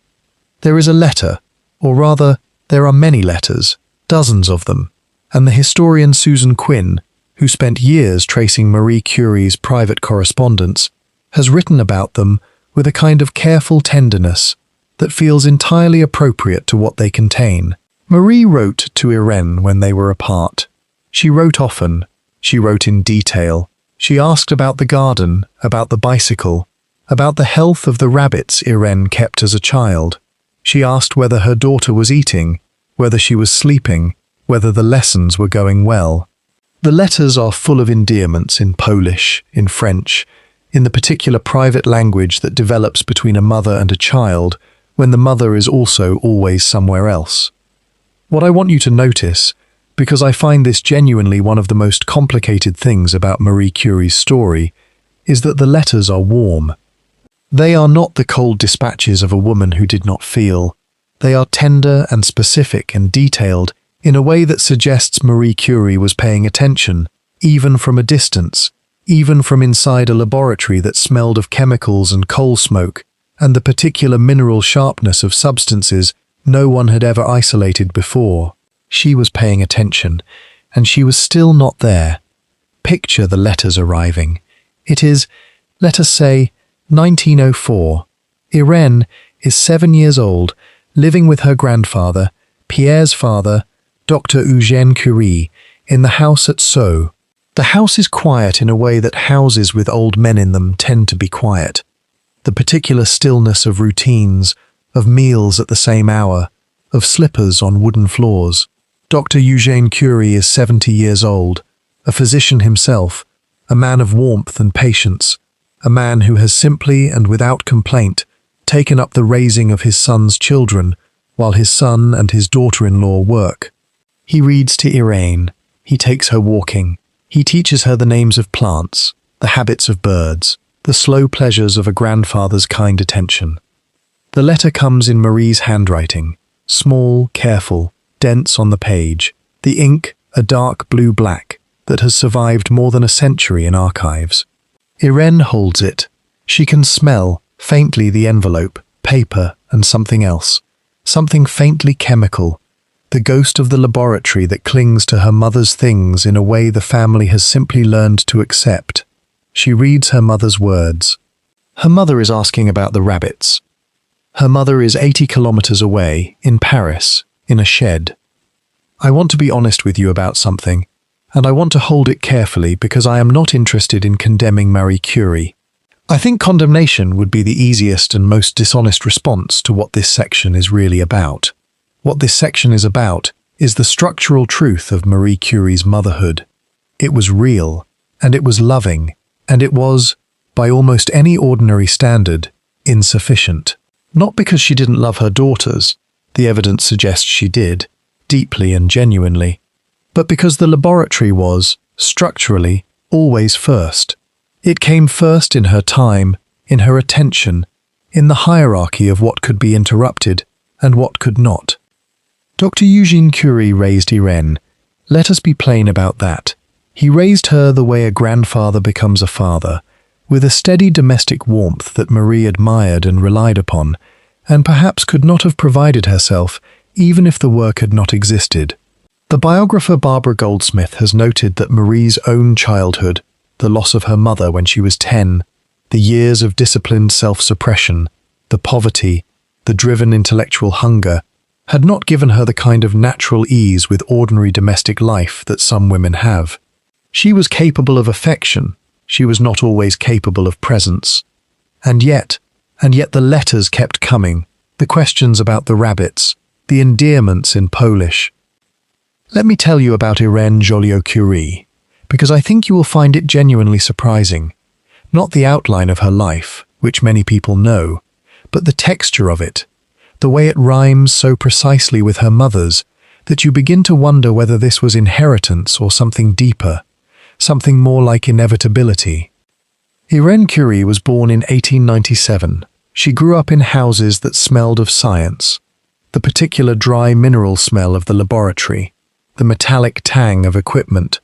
There is a letter, or rather, there are many letters, dozens of them, and the historian Susan Quinn, who spent years tracing Marie Curie's private correspondence, has written about them with a kind of careful tenderness that feels entirely appropriate to what they contain. Marie wrote to Irene when they were apart. She wrote often, she wrote in detail. She asked about the garden, about the bicycle, about the health of the rabbits Irene kept as a child. She asked whether her daughter was eating, whether she was sleeping, whether the lessons were going well. The letters are full of endearments in Polish, in French, in the particular private language that develops between a mother and a child when the mother is also always somewhere else. What I want you to notice, because I find this genuinely one of the most complicated things about Marie Curie's story, is that the letters are warm. They are not the cold dispatches of a woman who did not feel. They are tender and specific and detailed in a way that suggests Marie Curie was paying attention, even from a distance, even from inside a laboratory that smelled of chemicals and coal smoke, and the particular mineral sharpness of substances no one had ever isolated before. She was paying attention, and she was still not there. Picture the letters arriving. It is, let us say, 1904. Irene is 7 years old, living with her grandfather, Pierre's father, Dr. Eugène Curie, in the house at Sceaux. The house is quiet in a way that houses with old men in them tend to be quiet. The particular stillness of routines, of meals at the same hour, of slippers on wooden floors. Dr. Eugène Curie is 70 years old, a physician himself, a man of warmth and patience, a man who has simply and without complaint taken up the raising of his son's children while his son and his daughter-in-law work. He reads to Irene, he takes her walking, he teaches her the names of plants, the habits of birds, the slow pleasures of a grandfather's kind attention. The letter comes in Marie's handwriting, small, careful, dense on the page, the ink a dark blue-black that has survived more than a century in archives. Irene holds it. She can smell, faintly, the envelope, paper, and something else, something faintly chemical, the ghost of the laboratory that clings to her mother's things in a way the family has simply learned to accept. She reads her mother's words. Her mother is asking about the rabbits. Her mother is 80 kilometers away, in Paris, in a shed. I want to be honest with you about something, and I want to hold it carefully because I am not interested in condemning Marie Curie. I think condemnation would be the easiest and most dishonest response to what this section is really about. What this section is about is the structural truth of Marie Curie's motherhood. It was real, and it was loving, and it was, by almost any ordinary standard, insufficient. Not because she didn't love her daughters, the evidence suggests she did, deeply and genuinely, but because the laboratory was, structurally, always first. It came first in her time, in her attention, in the hierarchy of what could be interrupted and what could not. Dr. Eugène Curie raised Irene. Let us be plain about that. He raised her the way a grandfather becomes a father, with a steady domestic warmth that Marie admired and relied upon, and perhaps could not have provided herself even if the work had not existed. The biographer Barbara Goldsmith has noted that Marie's own childhood, the loss of her mother when she was 10, the years of disciplined self-suppression, the poverty, the driven intellectual hunger, had not given her the kind of natural ease with ordinary domestic life that some women have. She was capable of affection, she was not always capable of presence. And yet the letters kept coming, the questions about the rabbits, the endearments in Polish. Let me tell you about Irène Joliot-Curie, because I think you will find it genuinely surprising. Not the outline of her life, which many people know, but the texture of it, the way it rhymes so precisely with her mother's, that you begin to wonder whether this was inheritance or something deeper, something more like inevitability. Irène Curie was born in 1897. She grew up in houses that smelled of science, the particular dry mineral smell of the laboratory, the metallic tang of equipment,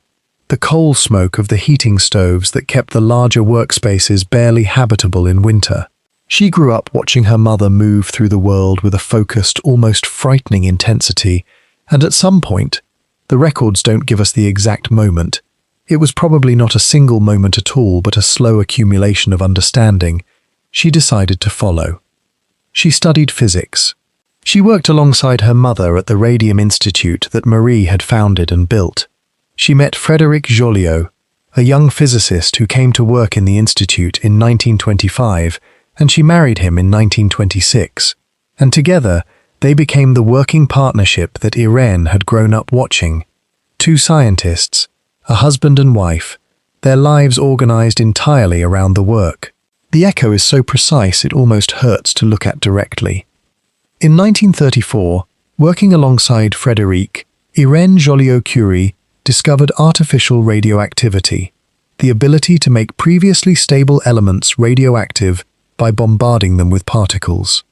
the coal smoke of the heating stoves that kept the larger workspaces barely habitable in winter. She grew up watching her mother move through the world with a focused, almost frightening intensity, and at some point, the records don't give us the exact moment, it was probably not a single moment at all but a slow accumulation of understanding, she decided to follow. She studied physics. She worked alongside her mother at the Radium Institute that Marie had founded and built. She met Frédéric Joliot, a young physicist who came to work in the institute in 1925, and she married him in 1926. And together, they became the working partnership that Irène had grown up watching. Two scientists, a husband and wife, their lives organized entirely around the work. The echo is so precise it almost hurts to look at directly. In 1934, working alongside Frédéric, Irène Joliot-Curie discovered artificial radioactivity, the ability to make previously stable elements radioactive by bombarding them with particles.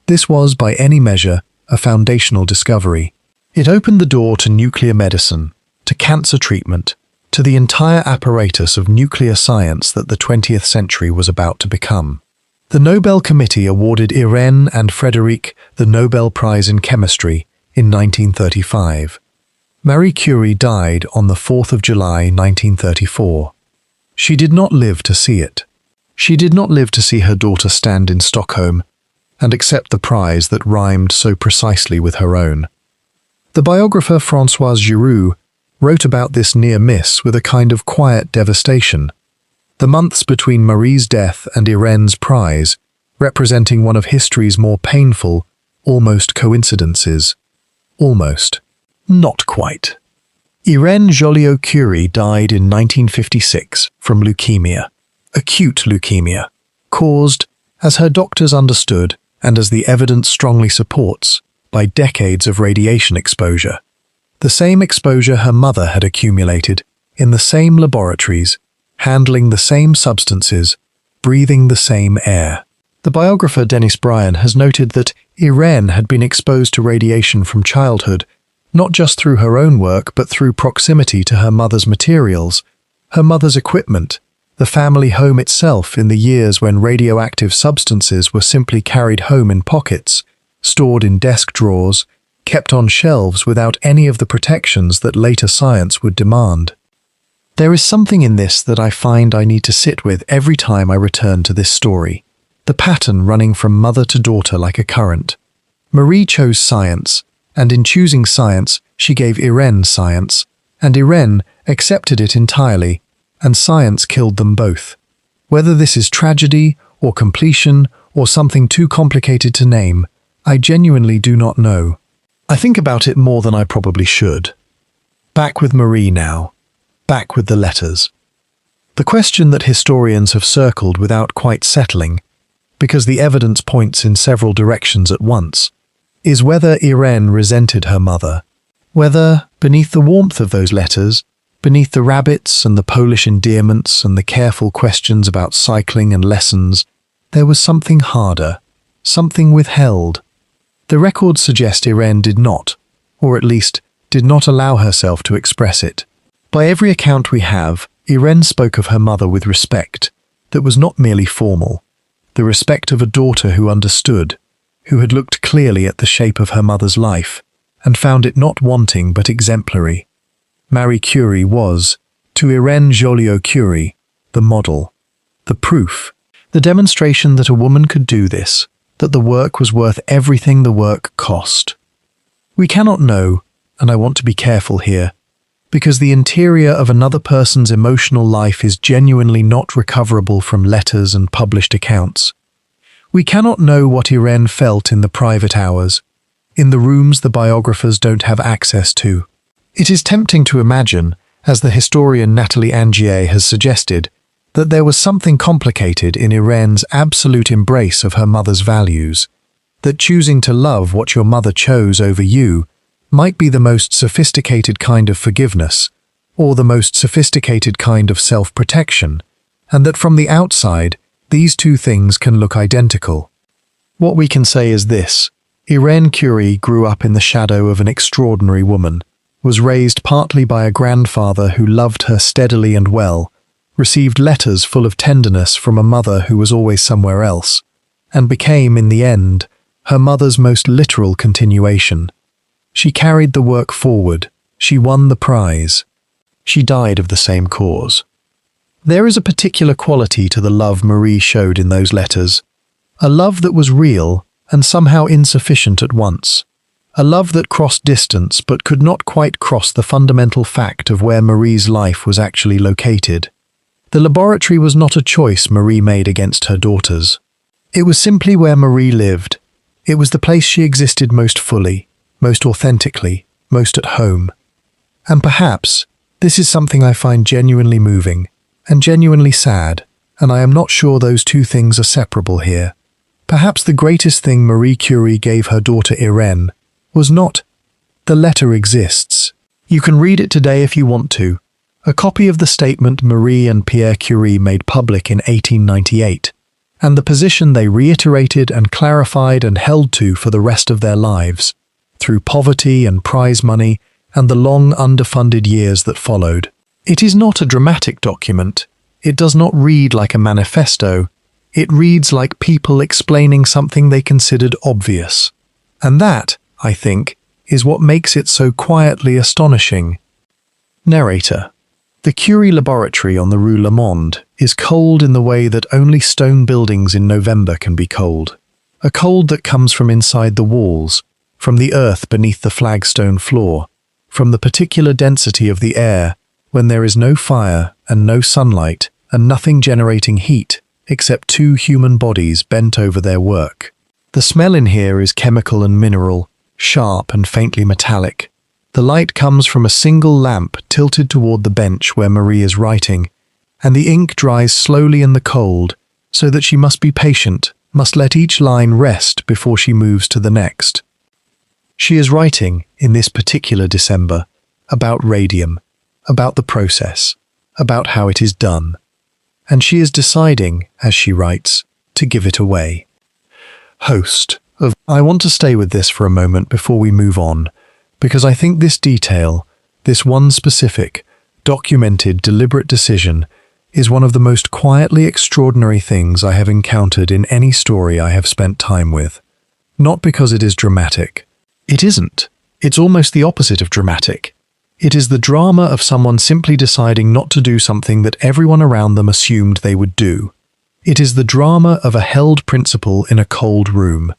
This was, by any measure, a foundational discovery. It opened the door to nuclear medicine, to cancer treatment, to the entire apparatus of nuclear science that the 20th century was about to become. The Nobel Committee awarded Irène and Frédéric the Nobel Prize in Chemistry in 1935. Marie Curie died on the 4th of July 1934. She did not live to see it. She did not live to see her daughter stand in Stockholm and accept the prize that rhymed so precisely with her own. The biographer Françoise Giroux wrote about this near miss with a kind of quiet devastation. The months between Marie's death and Irène's prize, representing one of history's more painful, almost coincidences. Almost. Not quite. Irène Joliot-Curie died in 1956 from leukemia, acute leukemia, caused, as her doctors understood and as the evidence strongly supports, by decades of radiation exposure. The same exposure her mother had accumulated in the same laboratories, handling the same substances, breathing the same air. The biographer Dennis Bryan has noted that Irène had been exposed to radiation from childhood, not just through her own work but through proximity to her mother's materials, her mother's equipment, the family home itself in the years when radioactive substances were simply carried home in pockets, stored in desk drawers, kept on shelves without any of the protections that later science would demand. There is something in this that I find I need to sit with every time I return to this story, the pattern running from mother to daughter like a current. Marie chose science, and in choosing science, she gave Irène science, and Irène accepted it entirely, and science killed them both. Whether this is tragedy, or completion, or something too complicated to name, I genuinely do not know. I think about it more than I probably should. Back with Marie now. Back with the letters. The question that historians have circled without quite settling, because the evidence points in several directions at once, is whether Irène resented her mother, whether, beneath the warmth of those letters, beneath the rabbits and the Polish endearments and the careful questions about cycling and lessons, there was something harder, something withheld. The records suggest Irène did not, or at least did not allow herself to express it. By every account we have, Irène spoke of her mother with respect, that was not merely formal, the respect of a daughter who understood, who had looked clearly at the shape of her mother's life, and found it not wanting but exemplary. Marie Curie was, to Irène Joliot-Curie, the model, the proof, the demonstration that a woman could do this, that the work was worth everything the work cost. We cannot know, and I want to be careful here, because the interior of another person's emotional life is genuinely not recoverable from letters and published accounts. We cannot know what Irene felt in the private hours, in the rooms the biographers don't have access to. It is tempting to imagine, as the historian Nathalie Angier has suggested, that there was something complicated in Irene's absolute embrace of her mother's values, that choosing to love what your mother chose over you might be the most sophisticated kind of forgiveness, or the most sophisticated kind of self-protection, and that from the outside, these two things can look identical. What we can say is this: Irene Curie grew up in the shadow of an extraordinary woman, was raised partly by a grandfather who loved her steadily and well, received letters full of tenderness from a mother who was always somewhere else, and became, in the end, her mother's most literal continuation. She carried the work forward. She won the prize. She died of the same cause. There is a particular quality to the love Marie showed in those letters, a love that was real and somehow insufficient at once, a love that crossed distance but could not quite cross the fundamental fact of where Marie's life was actually located. The laboratory was not a choice Marie made against her daughters. It was simply where Marie lived. It was the place she existed most fully, most authentically, most at home. And perhaps this is something I find genuinely moving and genuinely sad, and I am not sure those two things are separable here. Perhaps the greatest thing Marie Curie gave her daughter Irene was not, "The letter exists. You can read it today if you want to," a copy of the statement Marie and Pierre Curie made public in 1898, and the position they reiterated and clarified and held to for the rest of their lives, through poverty and prize money and the long underfunded years that followed. It is not a dramatic document. It does not read like a manifesto. It reads like people explaining something they considered obvious. And that, I think, is what makes it so quietly astonishing. Narrator. The Curie laboratory on the Rue Le Monde is cold in the way that only stone buildings in November can be cold. A cold that comes from inside the walls, from the earth beneath the flagstone floor, from the particular density of the air when there is no fire and no sunlight and nothing generating heat except two human bodies bent over their work. The smell in here is chemical and mineral, sharp and faintly metallic. The light comes from a single lamp tilted toward the bench where Marie is writing, and the ink dries slowly in the cold so that she must be patient, must let each line rest before she moves to the next. She is writing, in this particular December, about radium, about the process, about how it is done. And she is deciding, as she writes, to give it away. Host. I want to stay with this for a moment before we move on, because I think this detail, this one specific, documented, deliberate decision, is one of the most quietly extraordinary things I have encountered in any story I have spent time with. Not because it is dramatic. It isn't. It's almost the opposite of dramatic. It is the drama of someone simply deciding not to do something that everyone around them assumed they would do. It is the drama of a held principle in a cold room.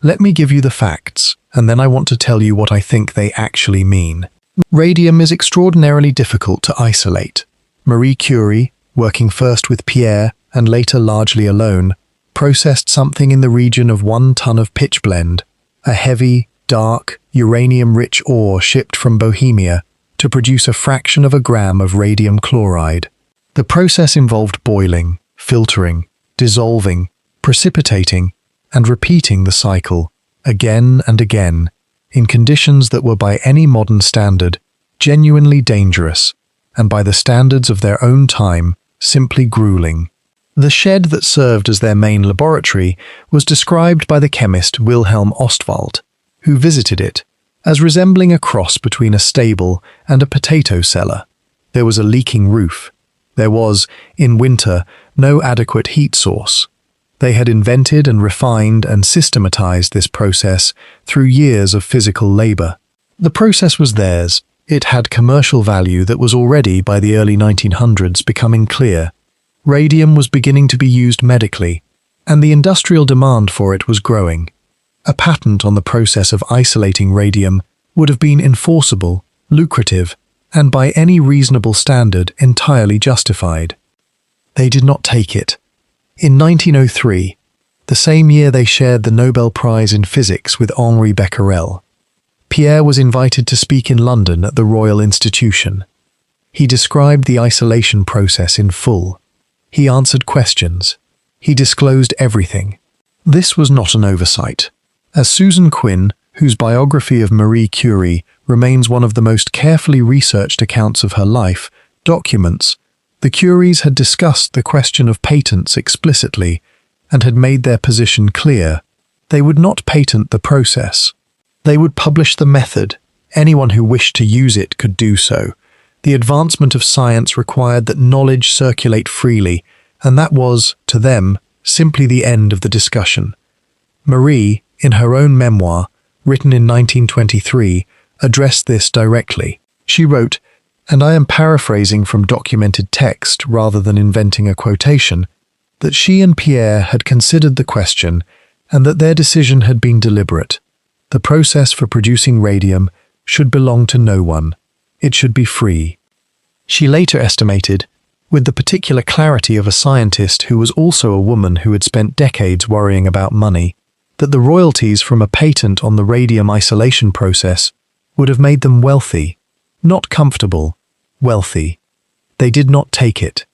Let me give you the facts, and then I want to tell you what I think they actually mean. Radium is extraordinarily difficult to isolate. Marie Curie, working first with Pierre and later largely alone, processed something in the region of 1 ton of pitchblende, a heavy, dark, uranium-rich ore shipped from Bohemia, to produce a fraction of a gram of radium chloride. The process involved boiling, filtering, dissolving, precipitating, and repeating the cycle, again and again, in conditions that were by any modern standard genuinely dangerous, and by the standards of their own time simply grueling. The shed that served as their main laboratory was described by the chemist Wilhelm Ostwald, who visited it, as resembling a cross between a stable and a potato cellar. There was a leaking roof. There was, in winter, no adequate heat source. They had invented and refined and systematized this process through years of physical labor. The process was theirs. It had commercial value that was already, by the early 1900s, becoming clear. Radium was beginning to be used medically, and the industrial demand for it was growing. A patent on the process of isolating radium would have been enforceable, lucrative, and by any reasonable standard entirely justified. They did not take it. In 1903, the same year they shared the Nobel Prize in Physics with Henri Becquerel, Pierre was invited to speak in London at the Royal Institution. He described the isolation process in full. He answered questions. He disclosed everything. This was not an oversight. As Susan Quinn, whose biography of Marie Curie remains one of the most carefully researched accounts of her life, documents, the Curies had discussed the question of patents explicitly and had made their position clear. They would not patent the process. They would publish the method. Anyone who wished to use it could do so. The advancement of science required that knowledge circulate freely, and that was, to them, simply the end of the discussion. Marie, in her own memoir, written in 1923, addressed this directly. She wrote, and I am paraphrasing from documented text rather than inventing a quotation, that she and Pierre had considered the question and that their decision had been deliberate. The process for producing radium should belong to no one. It should be free. She later estimated, with the particular clarity of a scientist who was also a woman who had spent decades worrying about money, that the royalties from a patent on the radium isolation process would have made them wealthy, not comfortable, wealthy. They did not take it.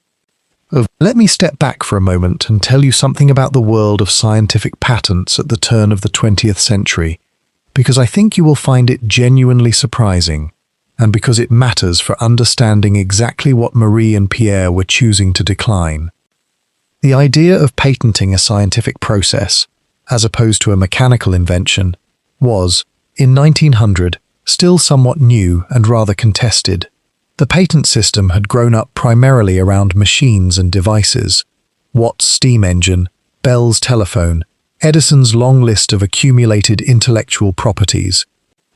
Let me step back for a moment and tell you something about the world of scientific patents at the turn of the 20th century, because I think you will find it genuinely surprising, and because it matters for understanding exactly what Marie and Pierre were choosing to decline. The idea of patenting a scientific process, as opposed to a mechanical invention, was, in 1900, still somewhat new and rather contested. The patent system had grown up primarily around machines and devices: Watt's steam engine, Bell's telephone, Edison's long list of accumulated intellectual properties.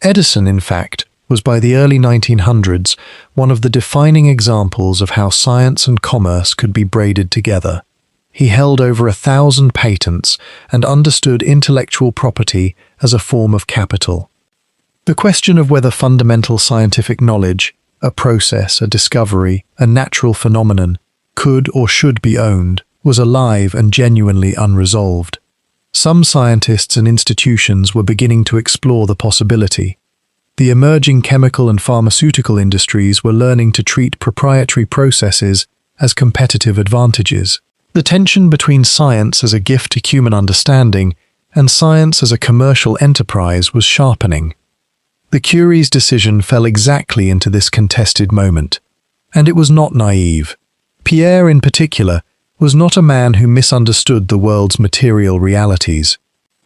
Edison, in fact, was by the early 1900s one of the defining examples of how science and commerce could be braided together. He held over 1,000 patents and understood intellectual property as a form of capital. The question of whether fundamental scientific knowledge, a process, a discovery, a natural phenomenon, could or should be owned, was alive and genuinely unresolved. Some scientists and institutions were beginning to explore the possibility. The emerging chemical and pharmaceutical industries were learning to treat proprietary processes as competitive advantages. The tension between science as a gift to human understanding and science as a commercial enterprise was sharpening. The Curie's decision fell exactly into this contested moment, and it was not naive. Pierre, in particular, was not a man who misunderstood the world's material realities.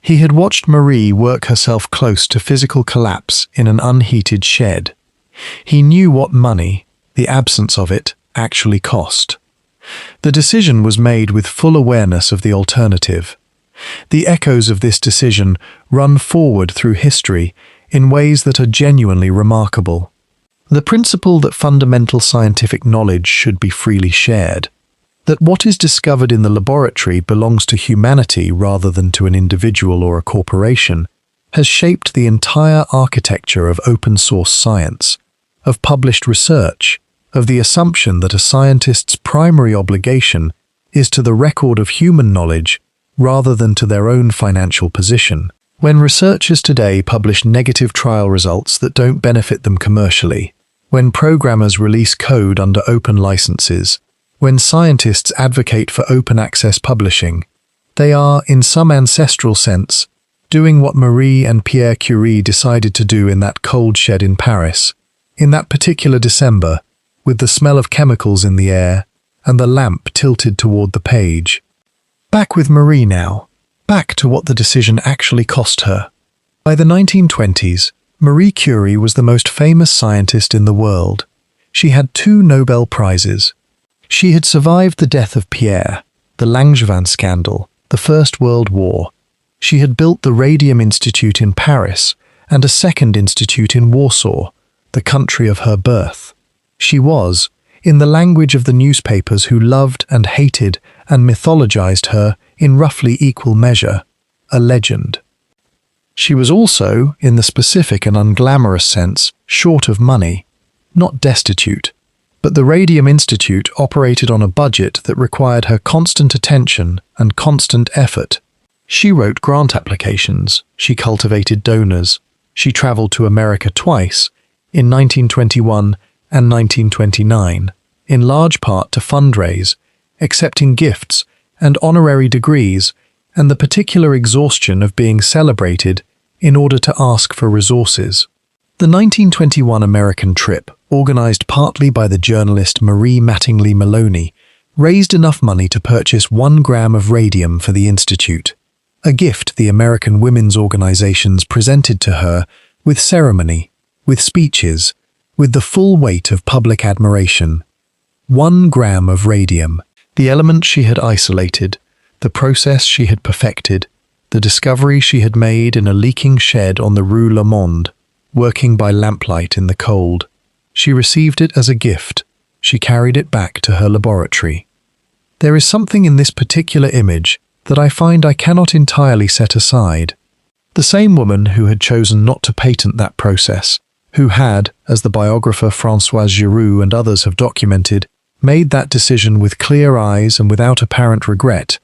He had watched Marie work herself close to physical collapse in an unheated shed. He knew what money, the absence of it, actually cost. The decision was made with full awareness of the alternative. The echoes of this decision run forward through history in ways that are genuinely remarkable. The principle that fundamental scientific knowledge should be freely shared, that what is discovered in the laboratory belongs to humanity rather than to an individual or a corporation, has shaped the entire architecture of open-source science, of published research, of the assumption that a scientist's primary obligation is to the record of human knowledge rather than to their own financial position. When researchers today publish negative trial results that don't benefit them commercially, when programmers release code under open licenses, when scientists advocate for open access publishing, they are, in some ancestral sense, doing what Marie and Pierre Curie decided to do in that cold shed in Paris, in that particular December, with the smell of chemicals in the air and the lamp tilted toward the page. Back with Marie now. Back to what the decision actually cost her. By the 1920s, Marie Curie was the most famous scientist in the world. She had 2 Nobel Prizes. She had survived the death of Pierre, the Langevin scandal, the First World War. She had built the Radium Institute in Paris and a second institute in Warsaw, the country of her birth. She was, in the language of the newspapers who loved and hated and mythologized her in roughly equal measure, a legend. She was also, in the specific and unglamorous sense, short of money, not destitute. But the Radium Institute operated on a budget that required her constant attention and constant effort. She wrote grant applications, she cultivated donors, she traveled to America twice, in 1921 and 1929, in large part to fundraise, accepting gifts and honorary degrees, and the particular exhaustion of being celebrated in order to ask for resources. The 1921 American trip, organized partly by the journalist Marie Mattingly Maloney, raised enough money to purchase 1 gram of radium for the Institute, a gift the American women's organizations presented to her with ceremony, with speeches, with the full weight of public admiration. 1 gram of radium, the element she had isolated, the process she had perfected, the discovery she had made in a leaking shed on the Rue Le Monde, working by lamplight in the cold. She received it as a gift. She carried it back to her laboratory. There is something in this particular image that I find I cannot entirely set aside. The same woman who had chosen not to patent that process, who had, as the biographer Françoise Giroux and others have documented, made that decision with clear eyes and without apparent regret,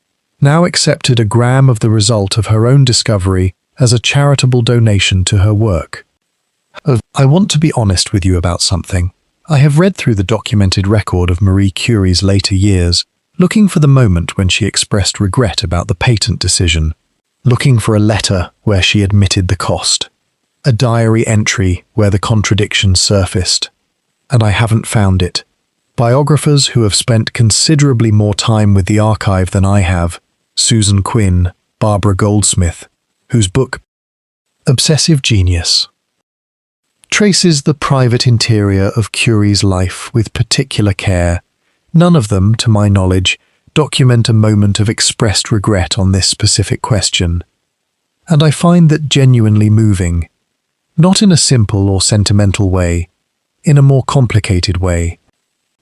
now accepted a gram of the result of her own discovery as a charitable donation to her work. I want to be honest with you about something. I have read through the documented record of Marie Curie's later years, looking for the moment when she expressed regret about the patent decision, looking for a letter where she admitted the cost, a diary entry where the contradiction surfaced, and I haven't found it. Biographers who have spent considerably more time with the archive than I have, Susan Quinn, Barbara Goldsmith, whose book, Obsessive Genius, traces the private interior of Curie's life with particular care. None of them, to my knowledge, document a moment of expressed regret on this specific question. And I find that genuinely moving, not in a simple or sentimental way, in a more complicated way.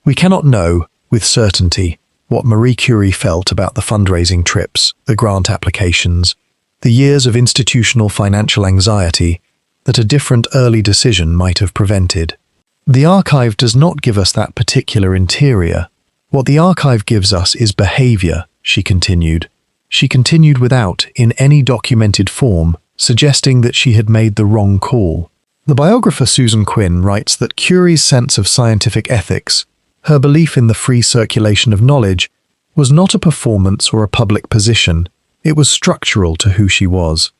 We cannot know, with certainty, what Marie Curie felt about the fundraising trips, the grant applications, the years of institutional financial anxiety that a different early decision might have prevented. The archive does not give us that particular interior. What the archive gives us is behavior, she continued. She continued without, in any documented form, suggesting that she had made the wrong call. The biographer Susan Quinn writes that Curie's sense of scientific ethics, her belief in the free circulation of knowledge, was not a performance or a public position. It was structural to who she was.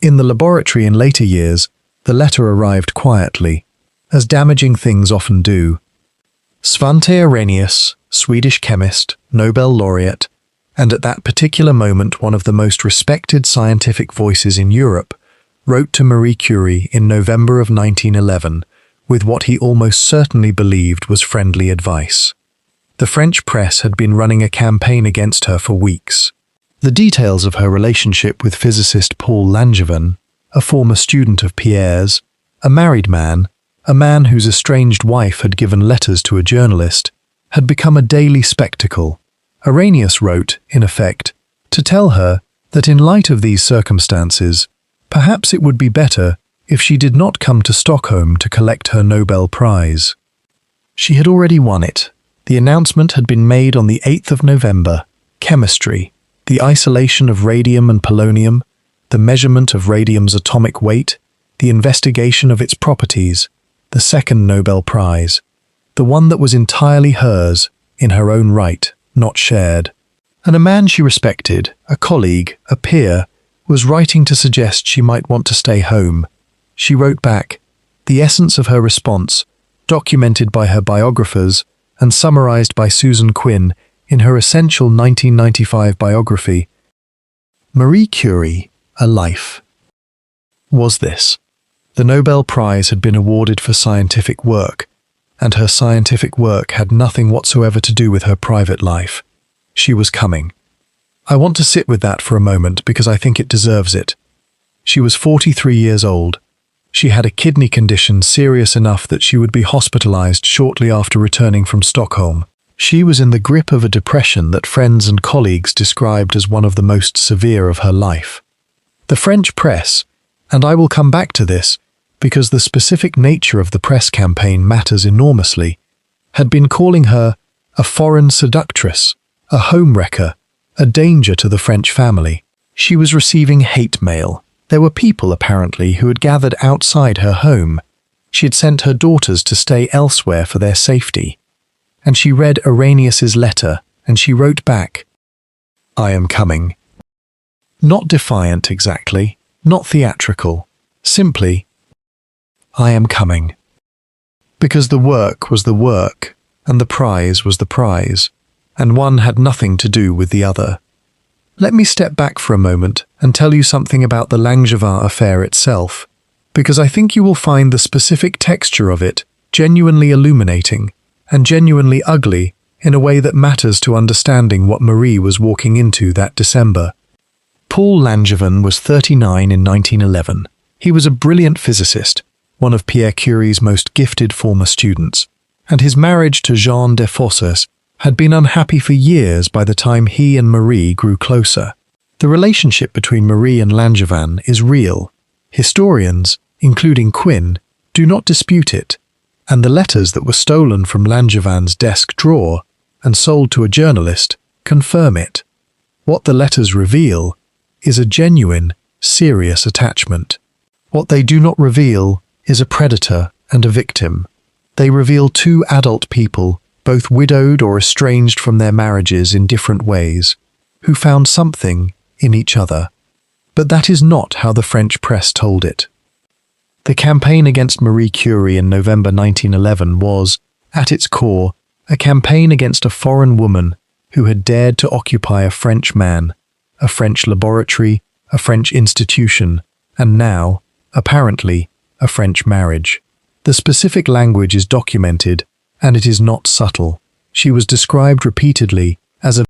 In the laboratory in later years, the letter arrived quietly, as damaging things often do. Svante Arrhenius, Swedish chemist, Nobel laureate, and at that particular moment one of the most respected scientific voices in Europe, wrote to Marie Curie in November of 1911 with what he almost certainly believed was friendly advice. The French press had been running a campaign against her for weeks. The details of her relationship with physicist Paul Langevin, a former student of Pierre's, a married man, a man whose estranged wife had given letters to a journalist, had become a daily spectacle. Arrhenius wrote, in effect, to tell her that in light of these circumstances, perhaps it would be better if she did not come to Stockholm to collect her Nobel Prize. She had already won it. The announcement had been made on the 8th of November. Chemistry, the isolation of radium and polonium, the measurement of radium's atomic weight, the investigation of its properties, the second Nobel Prize, the one that was entirely hers, in her own right, not shared. And a man she respected, a colleague, a peer, was writing to suggest she might want to stay home. She wrote back, the essence of her response, documented by her biographers and summarized by Susan Quinn in her essential 1995 biography, Marie Curie, A Life. Was this? The Nobel Prize had been awarded for scientific work, and her scientific work had nothing whatsoever to do with her private life. She was coming. I want to sit with that for a moment because I think it deserves it. She was 43 years old. She had a kidney condition serious enough that she would be hospitalized shortly after returning from Stockholm. She was in the grip of a depression that friends and colleagues described as one of the most severe of her life. The French press, And I will come back to this because the specific nature of the press campaign matters enormously, had been calling her a foreign seductress, a homewrecker, a danger to the French family. She was receiving hate mail. There were people, apparently, who had gathered outside her home. She had sent her daughters to stay elsewhere for their safety. And she read Arrhenius's letter, and she wrote back, "I am coming." Not defiant exactly, not theatrical, simply, "I am coming." Because the work was the work, and the prize was the prize, and one had nothing to do with the other. Let me step back for a moment and tell you something about the Langevin affair itself, because I think you will find the specific texture of it genuinely illuminating and genuinely ugly in a way that matters to understanding what Marie was walking into that December. Paul Langevin was 39 in 1911. He was a brilliant physicist, one of Pierre Curie's most gifted former students, and his marriage to Jeanne Desfosses had been unhappy for years by the time he and Marie grew closer. The relationship between Marie and Langevin is real. Historians, including Quinn, do not dispute it, and the letters that were stolen from Langevin's desk drawer and sold to a journalist confirm it. What the letters reveal is a genuine, serious attachment. What they do not reveal is a predator and a victim. They reveal two adult people, both widowed or estranged from their marriages in different ways, who found something in each other. But that is not how the French press told it. The campaign against Marie Curie in November 1911 was, at its core, a campaign against a foreign woman who had dared to occupy a French man, a French laboratory, a French institution, and now, apparently, a French marriage. The specific language is documented, and it is not subtle. She was described repeatedly as a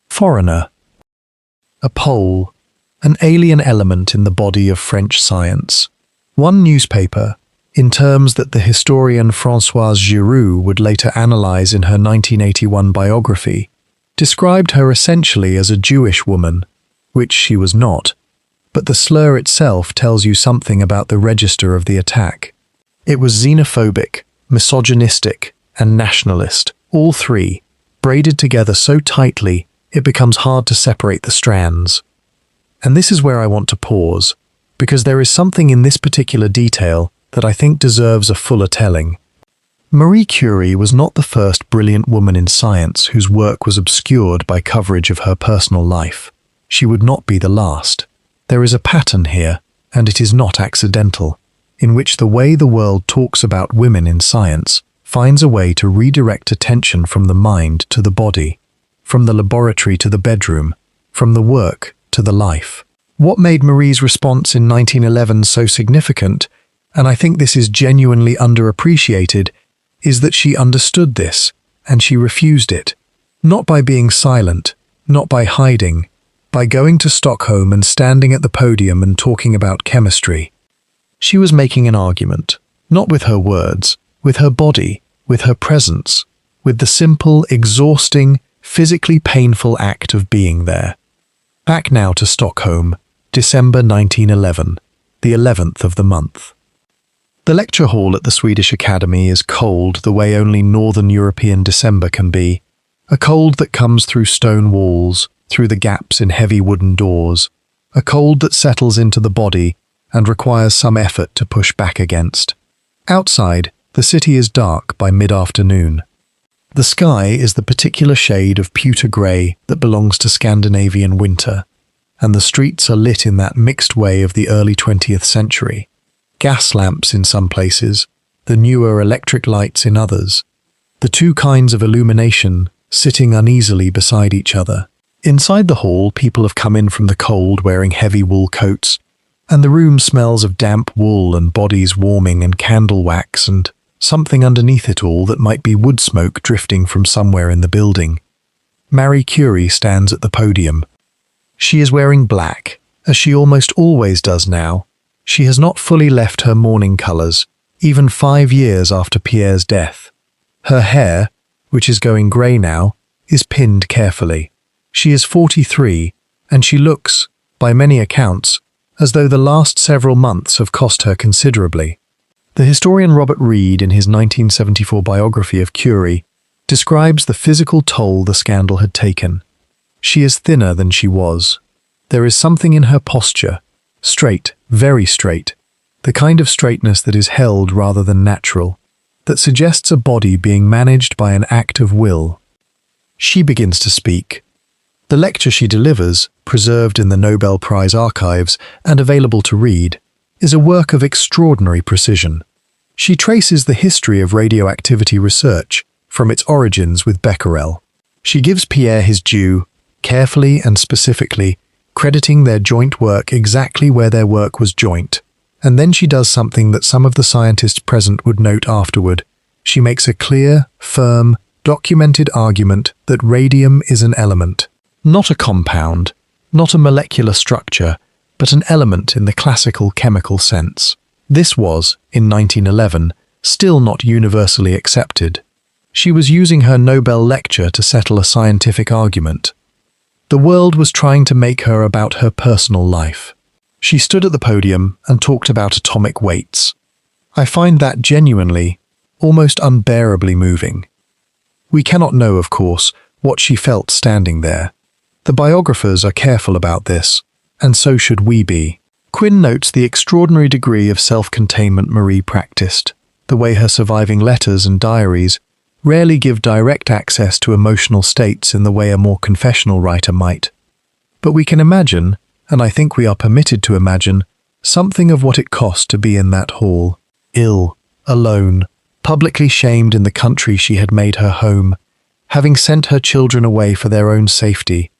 foreigner, a Pole, an alien element in the body of French science. One newspaper, in terms that the historian Françoise Giroux would later analyze in her 1981 biography, described her essentially as a Jewish woman, which she was not, but the slur itself tells you something about the register of the attack. It was xenophobic, misogynistic, and nationalist, all three, braided together so tightly it becomes hard to separate the strands. And this is where I want to pause, because there is something in this particular detail that I think deserves a fuller telling. Marie Curie was not the first brilliant woman in science whose work was obscured by coverage of her personal life. She would not be the last. There is a pattern here, and it is not accidental, in which the way the world talks about women in science finds a way to redirect attention from the mind to the body, from the laboratory to the bedroom, from the work to the life. What made Marie's response in 1911 so significant, and I think this is genuinely underappreciated, is that she understood this, and she refused it. Not by being silent, not by hiding, by going to Stockholm and standing at the podium and talking about chemistry. She was making an argument, not with her words, with her body, with her presence, with the simple, exhausting, physically painful act of being there. Back now to Stockholm, December 1911, the 11th of the month. The lecture hall at the Swedish Academy is cold the way only Northern European December can be, a cold that comes through stone walls, through the gaps in heavy wooden doors, a cold that settles into the body and requires some effort to push back against. Outside, the city is dark by mid-afternoon. The sky is the particular shade of pewter grey that belongs to Scandinavian winter, and the streets are lit in that mixed way of the early 20th century. Gas lamps in some places, the newer electric lights in others. The two kinds of illumination sitting uneasily beside each other. Inside the hall, people have come in from the cold wearing heavy wool coats, and the room smells of damp wool and bodies warming and candle wax and something underneath it all that might be wood smoke drifting from somewhere in the building. Marie Curie stands at the podium. She is wearing black, as she almost always does now. She has not fully left her mourning colours, even 5 years after Pierre's death. Her hair, which is going grey now, is pinned carefully. She is 43, and she looks, by many accounts, as though the last several months have cost her considerably. The historian Robert Reed, in his 1974 biography of Curie, describes the physical toll the scandal had taken. She is thinner than she was. There is something in her posture, straight, very straight, the kind of straightness that is held rather than natural, that suggests a body being managed by an act of will. She begins to speak. The lecture she delivers, preserved in the Nobel Prize archives and available to read, is a work of extraordinary precision. She traces the history of radioactivity research, from its origins with Becquerel. She gives Pierre his due, carefully and specifically, crediting their joint work exactly where their work was joint. And then she does something that some of the scientists present would note afterward. She makes a clear, firm, documented argument that radium is an element, not a compound, not a molecular structure, but an element in the classical chemical sense. This was, in 1911, still not universally accepted. She was using her Nobel lecture to settle a scientific argument. The world was trying to make her about her personal life. She stood at the podium and talked about atomic weights. I find that genuinely, almost unbearably moving. We cannot know, of course, what she felt standing there. The biographers are careful about this, and so should we be. Quinn notes the extraordinary degree of self-containment Marie practiced, the way her surviving letters and diaries rarely give direct access to emotional states in the way a more confessional writer might. But we can imagine, and I think we are permitted to imagine, something of what it cost to be in that hall, ill, alone, publicly shamed in the country she had made her home, having sent her children away for their own safety,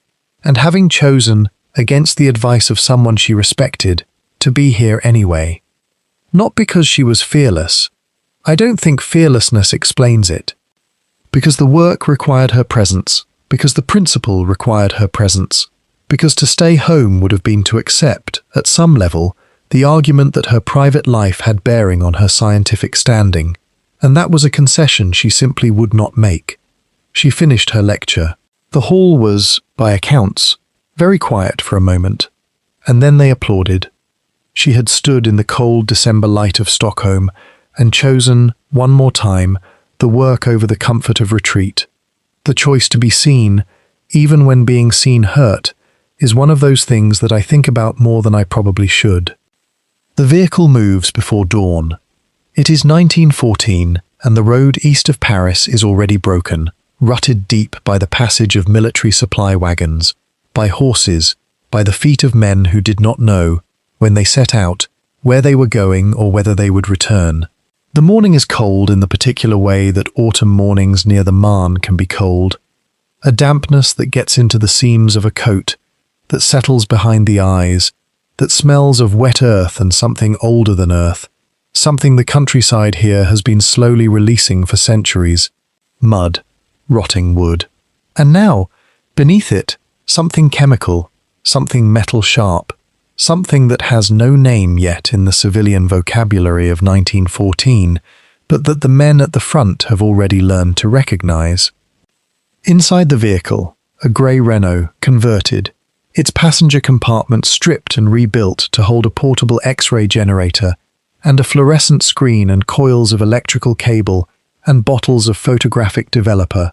and having chosen, against the advice of someone she respected, to be here anyway. Not because she was fearless. I don't think fearlessness explains it. Because the work required her presence, because the principle required her presence, because to stay home would have been to accept, at some level, the argument that her private life had bearing on her scientific standing, and that was a concession she simply would not make. She finished her lecture. The hall was, by accounts, very quiet for a moment, and then they applauded. She had stood in the cold December light of Stockholm and chosen, one more time, the work over the comfort of retreat. The choice to be seen, even when being seen hurt, is one of those things that I think about more than I probably should. The vehicle moves before dawn. It is 1914, and the road east of Paris is already broken, rutted deep by the passage of military supply wagons, by horses, by the feet of men who did not know, when they set out, where they were going or whether they would return. The morning is cold in the particular way that autumn mornings near the Marne can be cold, a dampness that gets into the seams of a coat, that settles behind the eyes, that smells of wet earth and something older than earth, something the countryside here has been slowly releasing for centuries, mud, rotting wood. And now, beneath it, something chemical, something metal sharp, something that has no name yet in the civilian vocabulary of 1914, but that the men at the front have already learned to recognize. Inside the vehicle, a grey Renault, converted, its passenger compartment stripped and rebuilt to hold a portable X-ray generator and a fluorescent screen and coils of electrical cable and bottles of photographic developer.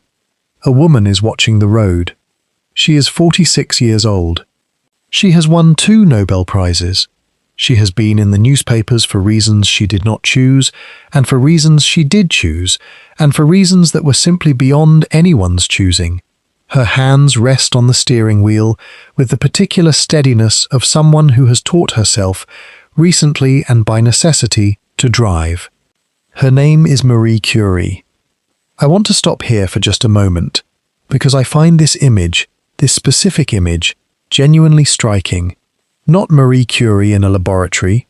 A woman is watching the road. She is 46 years old. She has won 2 Nobel Prizes. She has been in the newspapers for reasons she did not choose, and for reasons she did choose, and for reasons that were simply beyond anyone's choosing. Her hands rest on the steering wheel with the particular steadiness of someone who has taught herself, recently and by necessity, to drive. Her name is Marie Curie. I want to stop here for just a moment, because I find this image, this specific image, genuinely striking. Not Marie Curie in a laboratory,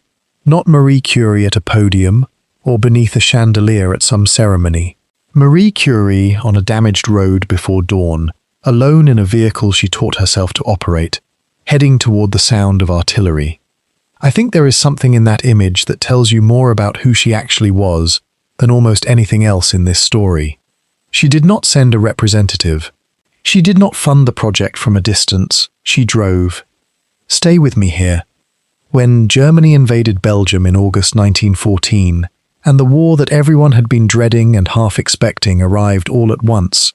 not Marie Curie at a podium, or beneath a chandelier at some ceremony. Marie Curie on a damaged road before dawn, alone in a vehicle she taught herself to operate, heading toward the sound of artillery. I think there is something in that image that tells you more about who she actually was than almost anything else in this story. She did not send a representative. She did not fund the project from a distance. She drove. Stay with me here. When Germany invaded Belgium in August 1914, and the war that everyone had been dreading and half expecting arrived all at once,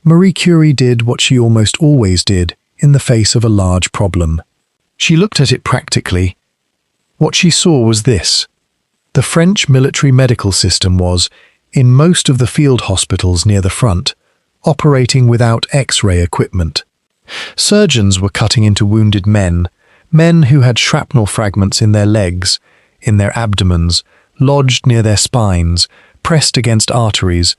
Marie Curie did what she almost always did in the face of a large problem. She looked at it practically. What she saw was this. The French military medical system was, in most of the field hospitals near the front, operating without X-ray equipment. Surgeons were cutting into wounded men who had shrapnel fragments in their legs, in their abdomens, lodged near their spines, pressed against arteries,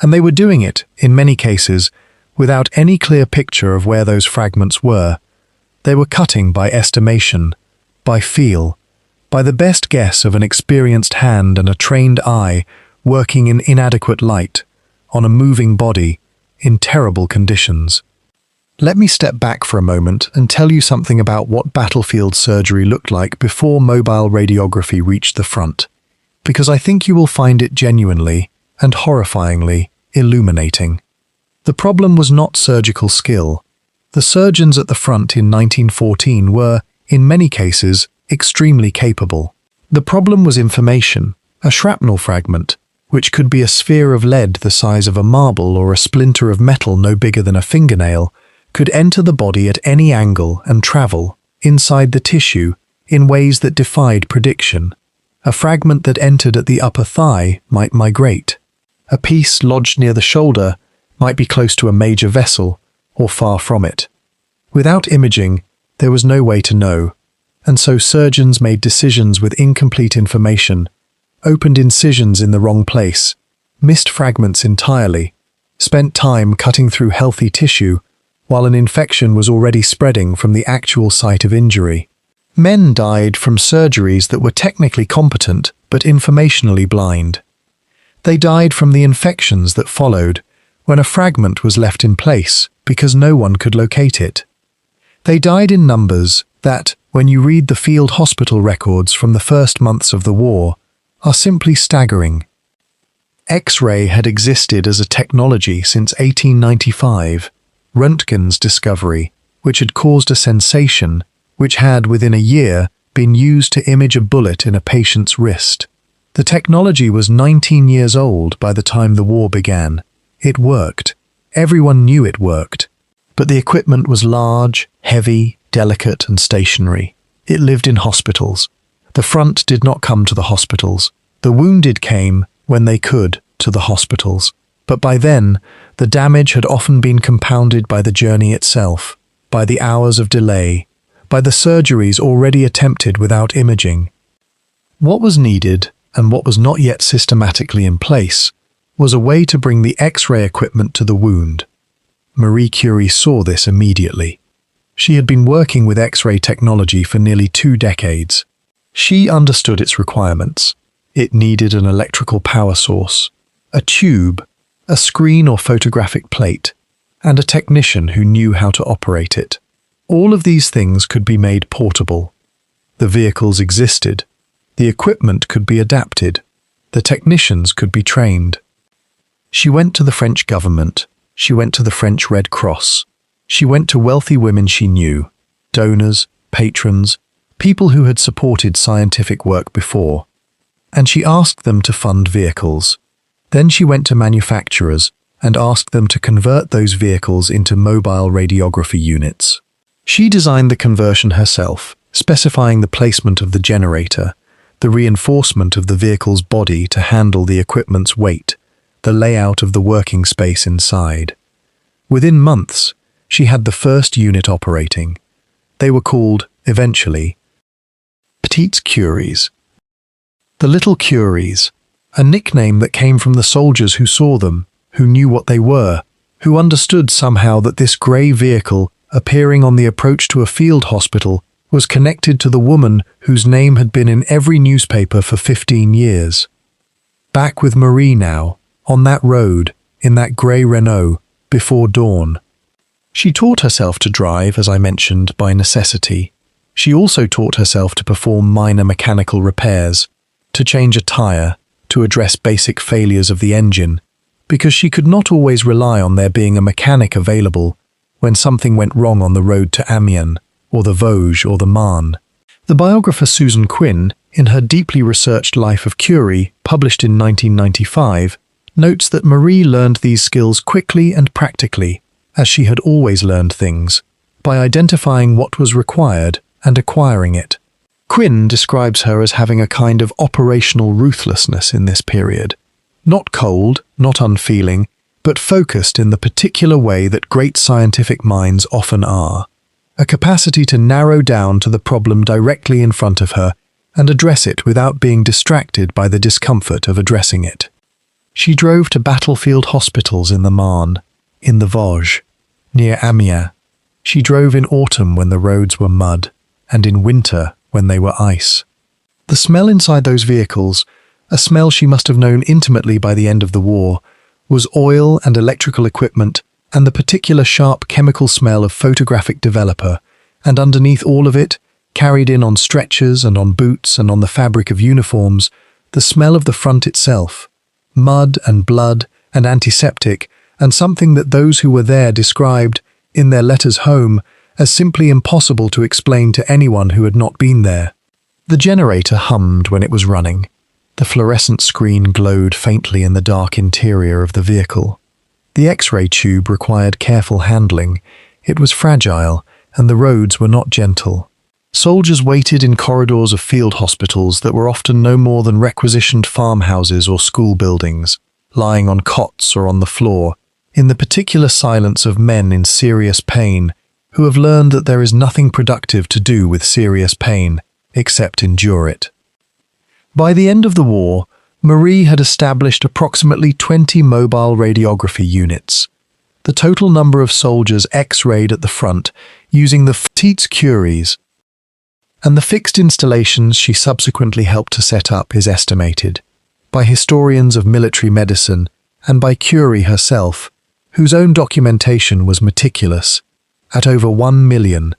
and they were doing it, in many cases, without any clear picture of where those fragments were. They were cutting by estimation, by feel, by the best guess of an experienced hand and a trained eye working in inadequate light, on a moving body, in terrible conditions. Let me step back for a moment and tell you something about what battlefield surgery looked like before mobile radiography reached the front, because I think you will find it genuinely and horrifyingly illuminating. The problem was not surgical skill. The surgeons at the front in 1914 were, in many cases, extremely capable. The problem was information, a shrapnel fragment, which could be a sphere of lead the size of a marble or a splinter of metal no bigger than a fingernail, could enter the body at any angle and travel, inside the tissue, in ways that defied prediction. A fragment that entered at the upper thigh might migrate. A piece lodged near the shoulder might be close to a major vessel or far from it. Without imaging, there was no way to know, and so surgeons made decisions with incomplete information, opened incisions in the wrong place, missed fragments entirely, spent time cutting through healthy tissue while an infection was already spreading from the actual site of injury. Men died from surgeries that were technically competent but informationally blind. They died from the infections that followed when a fragment was left in place because no one could locate it. They died in numbers that, when you read the field hospital records from the first months of the war, are simply staggering. X-ray had existed as a technology since 1895, Röntgen's discovery, which had caused a sensation, which had, within a year, been used to image a bullet in a patient's wrist. The technology was 19 years old by the time the war began. It worked. Everyone knew it worked. But the equipment was large, heavy, delicate, and stationary. It lived in hospitals. The front did not come to the hospitals. The wounded came, when they could, to the hospitals. But by then, the damage had often been compounded by the journey itself, by the hours of delay, by the surgeries already attempted without imaging. What was needed, and what was not yet systematically in place, was a way to bring the X-ray equipment to the wound. Marie Curie saw this immediately. She had been working with X-ray technology for nearly 2 decades. She understood its requirements. It needed an electrical power source, a tube, a screen or photographic plate, and a technician who knew how to operate it. All of these things could be made portable. The vehicles existed. The equipment could be adapted. The technicians could be trained. She went to the French government. She went to the French Red Cross. She went to wealthy women she knew, donors, patrons, people who had supported scientific work before, and she asked them to fund vehicles. Then she went to manufacturers and asked them to convert those vehicles into mobile radiography units. She designed the conversion herself, specifying the placement of the generator, the reinforcement of the vehicle's body to handle the equipment's weight, the layout of the working space inside. Within months, she had the first unit operating. They were called, eventually, Petites Curies. The Little Curies, a nickname that came from the soldiers who saw them, who knew what they were, who understood somehow that this grey vehicle, appearing on the approach to a field hospital, was connected to the woman whose name had been in every newspaper for 15 years. Back with Marie now, on that road, in that grey Renault, before dawn. She taught herself to drive, as I mentioned, by necessity. She also taught herself to perform minor mechanical repairs, to change a tyre, to address basic failures of the engine, because she could not always rely on there being a mechanic available when something went wrong on the road to Amiens, or the Vosges, or the Marne. The biographer Susan Quinn, in her deeply researched Life of Curie, published in 1995, notes that Marie learned these skills quickly and practically, as she had always learned things, by identifying what was required and acquiring it. Quinn describes her as having a kind of operational ruthlessness in this period. Not cold, not unfeeling, but focused in the particular way that great scientific minds often are. A capacity to narrow down to the problem directly in front of her and address it without being distracted by the discomfort of addressing it. She drove to battlefield hospitals in the Marne, in the Vosges, near Amiens. She drove in autumn when the roads were mud, and in winter when they were ice. The smell inside those vehicles, a smell she must have known intimately by the end of the war, was oil and electrical equipment and the particular sharp chemical smell of photographic developer, and underneath all of it, carried in on stretchers and on boots and on the fabric of uniforms, the smell of the front itself, mud and blood and antiseptic, and something that those who were there described, in their letters home, as simply impossible to explain to anyone who had not been there. The generator hummed when it was running. The fluorescent screen glowed faintly in the dark interior of the vehicle. The X-ray tube required careful handling. It was fragile, and the roads were not gentle. Soldiers waited in corridors of field hospitals that were often no more than requisitioned farmhouses or school buildings, lying on cots or on the floor, in the particular silence of men in serious pain, who have learned that there is nothing productive to do with serious pain, except endure it. By the end of the war, Marie had established approximately 20 mobile radiography units. The total number of soldiers X-rayed at the front using the petites Curies, and the fixed installations she subsequently helped to set up is estimated, by historians of military medicine and by Curie herself, whose own documentation was meticulous, at over 1 million.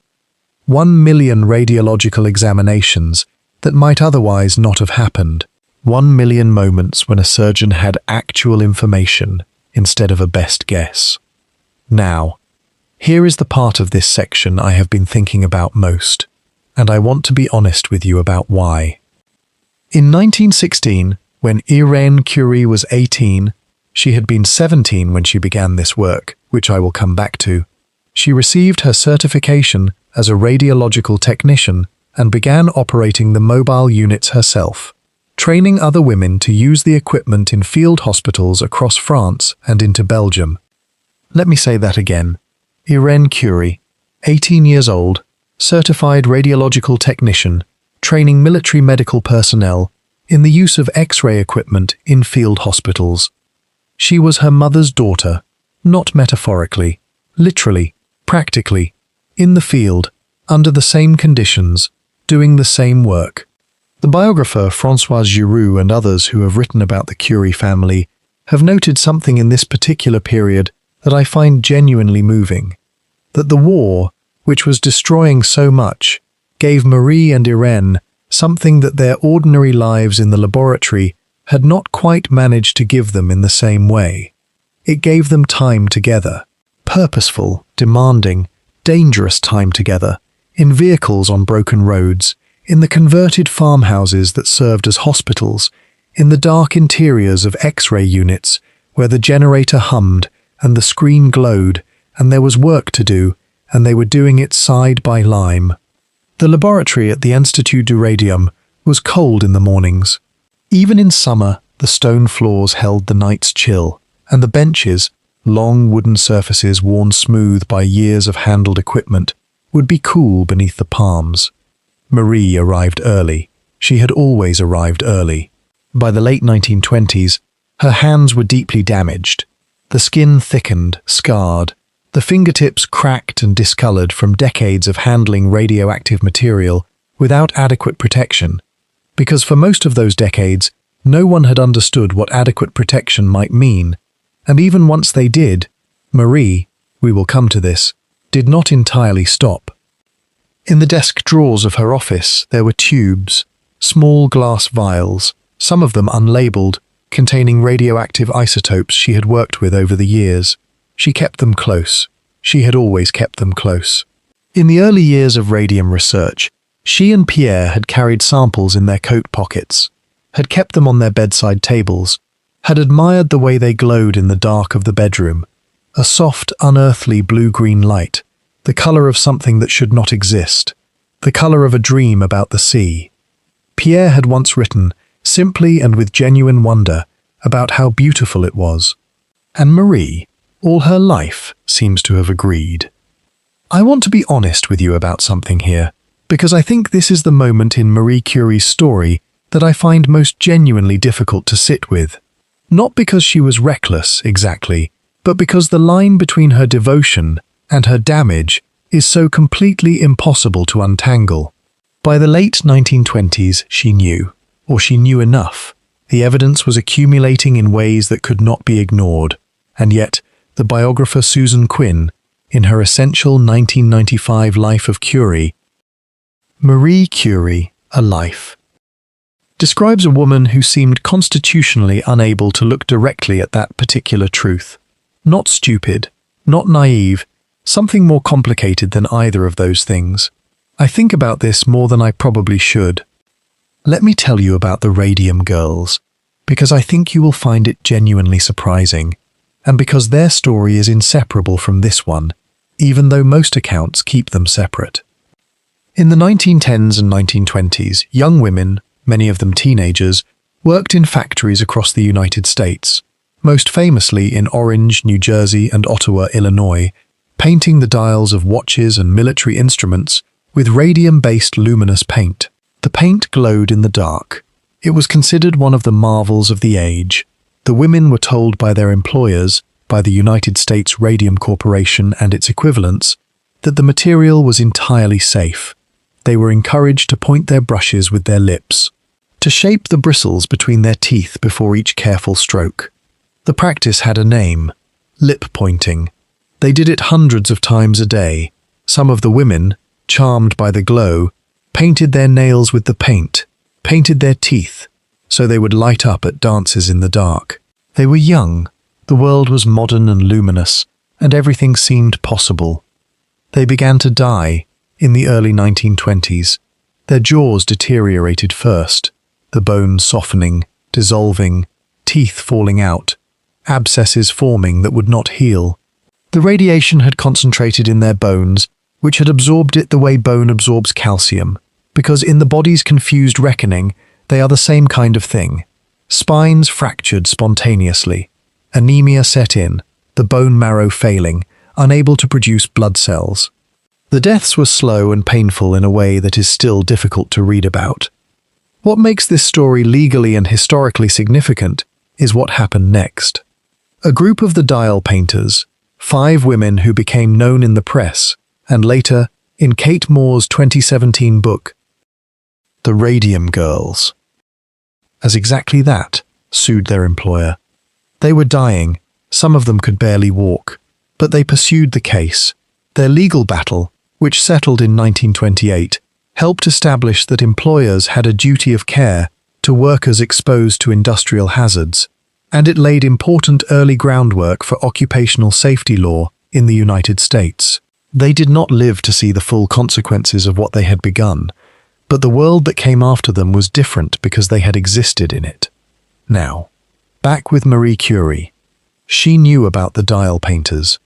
1 million radiological examinations that might otherwise not have happened. 1 million moments when a surgeon had actual information instead of a best guess. Now, here is the part of this section I have been thinking about most, and I want to be honest with you about why. In 1916, when Irene Curie was 18, she had been 17 when she began this work, which I will come back to. She received her certification as a radiological technician and began operating the mobile units herself, training other women to use the equipment in field hospitals across France and into Belgium. Let me say that again. Irene Curie, 18 years old, certified radiological technician, training military medical personnel in the use of X-ray equipment in field hospitals. She was her mother's daughter, not metaphorically, literally, practically, in the field, under the same conditions, doing the same work. The biographer Françoise Giroux and others who have written about the Curie family have noted something in this particular period that I find genuinely moving. That the war, which was destroying so much, gave Marie and Irene something that their ordinary lives in the laboratory had not quite managed to give them in the same way. It gave them time together, purposeful, demanding, dangerous time together, in vehicles on broken roads, in the converted farmhouses that served as hospitals, in the dark interiors of X-ray units where the generator hummed and the screen glowed and there was work to do, and they were doing it side by line. The laboratory at the Institut du Radium was cold in the mornings. Even in summer, the stone floors held the night's chill, and the benches, long wooden surfaces worn smooth by years of handled equipment, would be cool beneath the palms. Marie arrived early. She had always arrived early. By the late 1920s, her hands were deeply damaged. The skin thickened, scarred, the fingertips cracked and discolored from decades of handling radioactive material without adequate protection, because for most of those decades, no one had understood what adequate protection might mean, and even once they did, Marie, we will come to this, did not entirely stop. In the desk drawers of her office, there were tubes, small glass vials, some of them unlabeled, containing radioactive isotopes she had worked with over the years. She kept them close. She had always kept them close. In the early years of radium research, She and Pierre had carried samples in their coat pockets, had kept them on their bedside tables, had admired the way they glowed in the dark of the bedroom, a soft, unearthly blue-green light, the color of something that should not exist, the color of a dream about the sea. Pierre had once written, simply and with genuine wonder, about how beautiful it was. And Marie, all her life, seems to have agreed. I want to be honest with you about something here, because I think this is the moment in Marie Curie's story that I find most genuinely difficult to sit with. Not because she was reckless, exactly, but because the line between her devotion and her damage is so completely impossible to untangle. By the late 1920s, she knew, or she knew enough. The evidence was accumulating in ways that could not be ignored, and yet the biographer Susan Quinn, in her essential 1995 Life of Curie, Marie Curie, A Life, describes a woman who seemed constitutionally unable to look directly at that particular truth. Not stupid, not naive, something more complicated than either of those things. I think about this more than I probably should. Let me tell you about the Radium Girls, because I think you will find it genuinely surprising, and because their story is inseparable from this one, even though most accounts keep them separate. In the 1910s and 1920s, young women, many of them teenagers, worked in factories across the United States, most famously in Orange, New Jersey and Ottawa, Illinois, painting the dials of watches and military instruments with radium-based luminous paint. The paint glowed in the dark. It was considered one of the marvels of the age. The women were told by their employers, by the United States Radium Corporation and its equivalents, that the material was entirely safe. They were encouraged to point their brushes with their lips, to shape the bristles between their teeth before each careful stroke. The practice had a name: lip pointing. They did it hundreds of times a day. Some of the women, charmed by the glow, painted their nails with the paint, painted their teeth, so they would light up at dances in the dark. They were young, the world was modern and luminous, and everything seemed possible. They began to die in the early 1920s. Their jaws deteriorated first, the bones softening, dissolving, teeth falling out, abscesses forming that would not heal. The radiation had concentrated in their bones, which had absorbed it the way bone absorbs calcium, because in the body's confused reckoning, they are the same kind of thing. Spines fractured spontaneously, anemia set in, the bone marrow failing, unable to produce blood cells. The deaths were slow and painful in a way that is still difficult to read about. What makes this story legally and historically significant is what happened next. A group of the dial painters, 5 women who became known in the press, and later in Kate Moore's 2017 book, The Radium Girls, as exactly that, sued their employer. They were dying, some of them could barely walk, but they pursued the case. Their legal battle, which settled in 1928, helped establish that employers had a duty of care to workers exposed to industrial hazards, and it laid important early groundwork for occupational safety law in the United States. They did not live to see the full consequences of what they had begun, but the world that came after them was different because they had existed in it. Now, back with Marie Curie. She knew about the dial painters.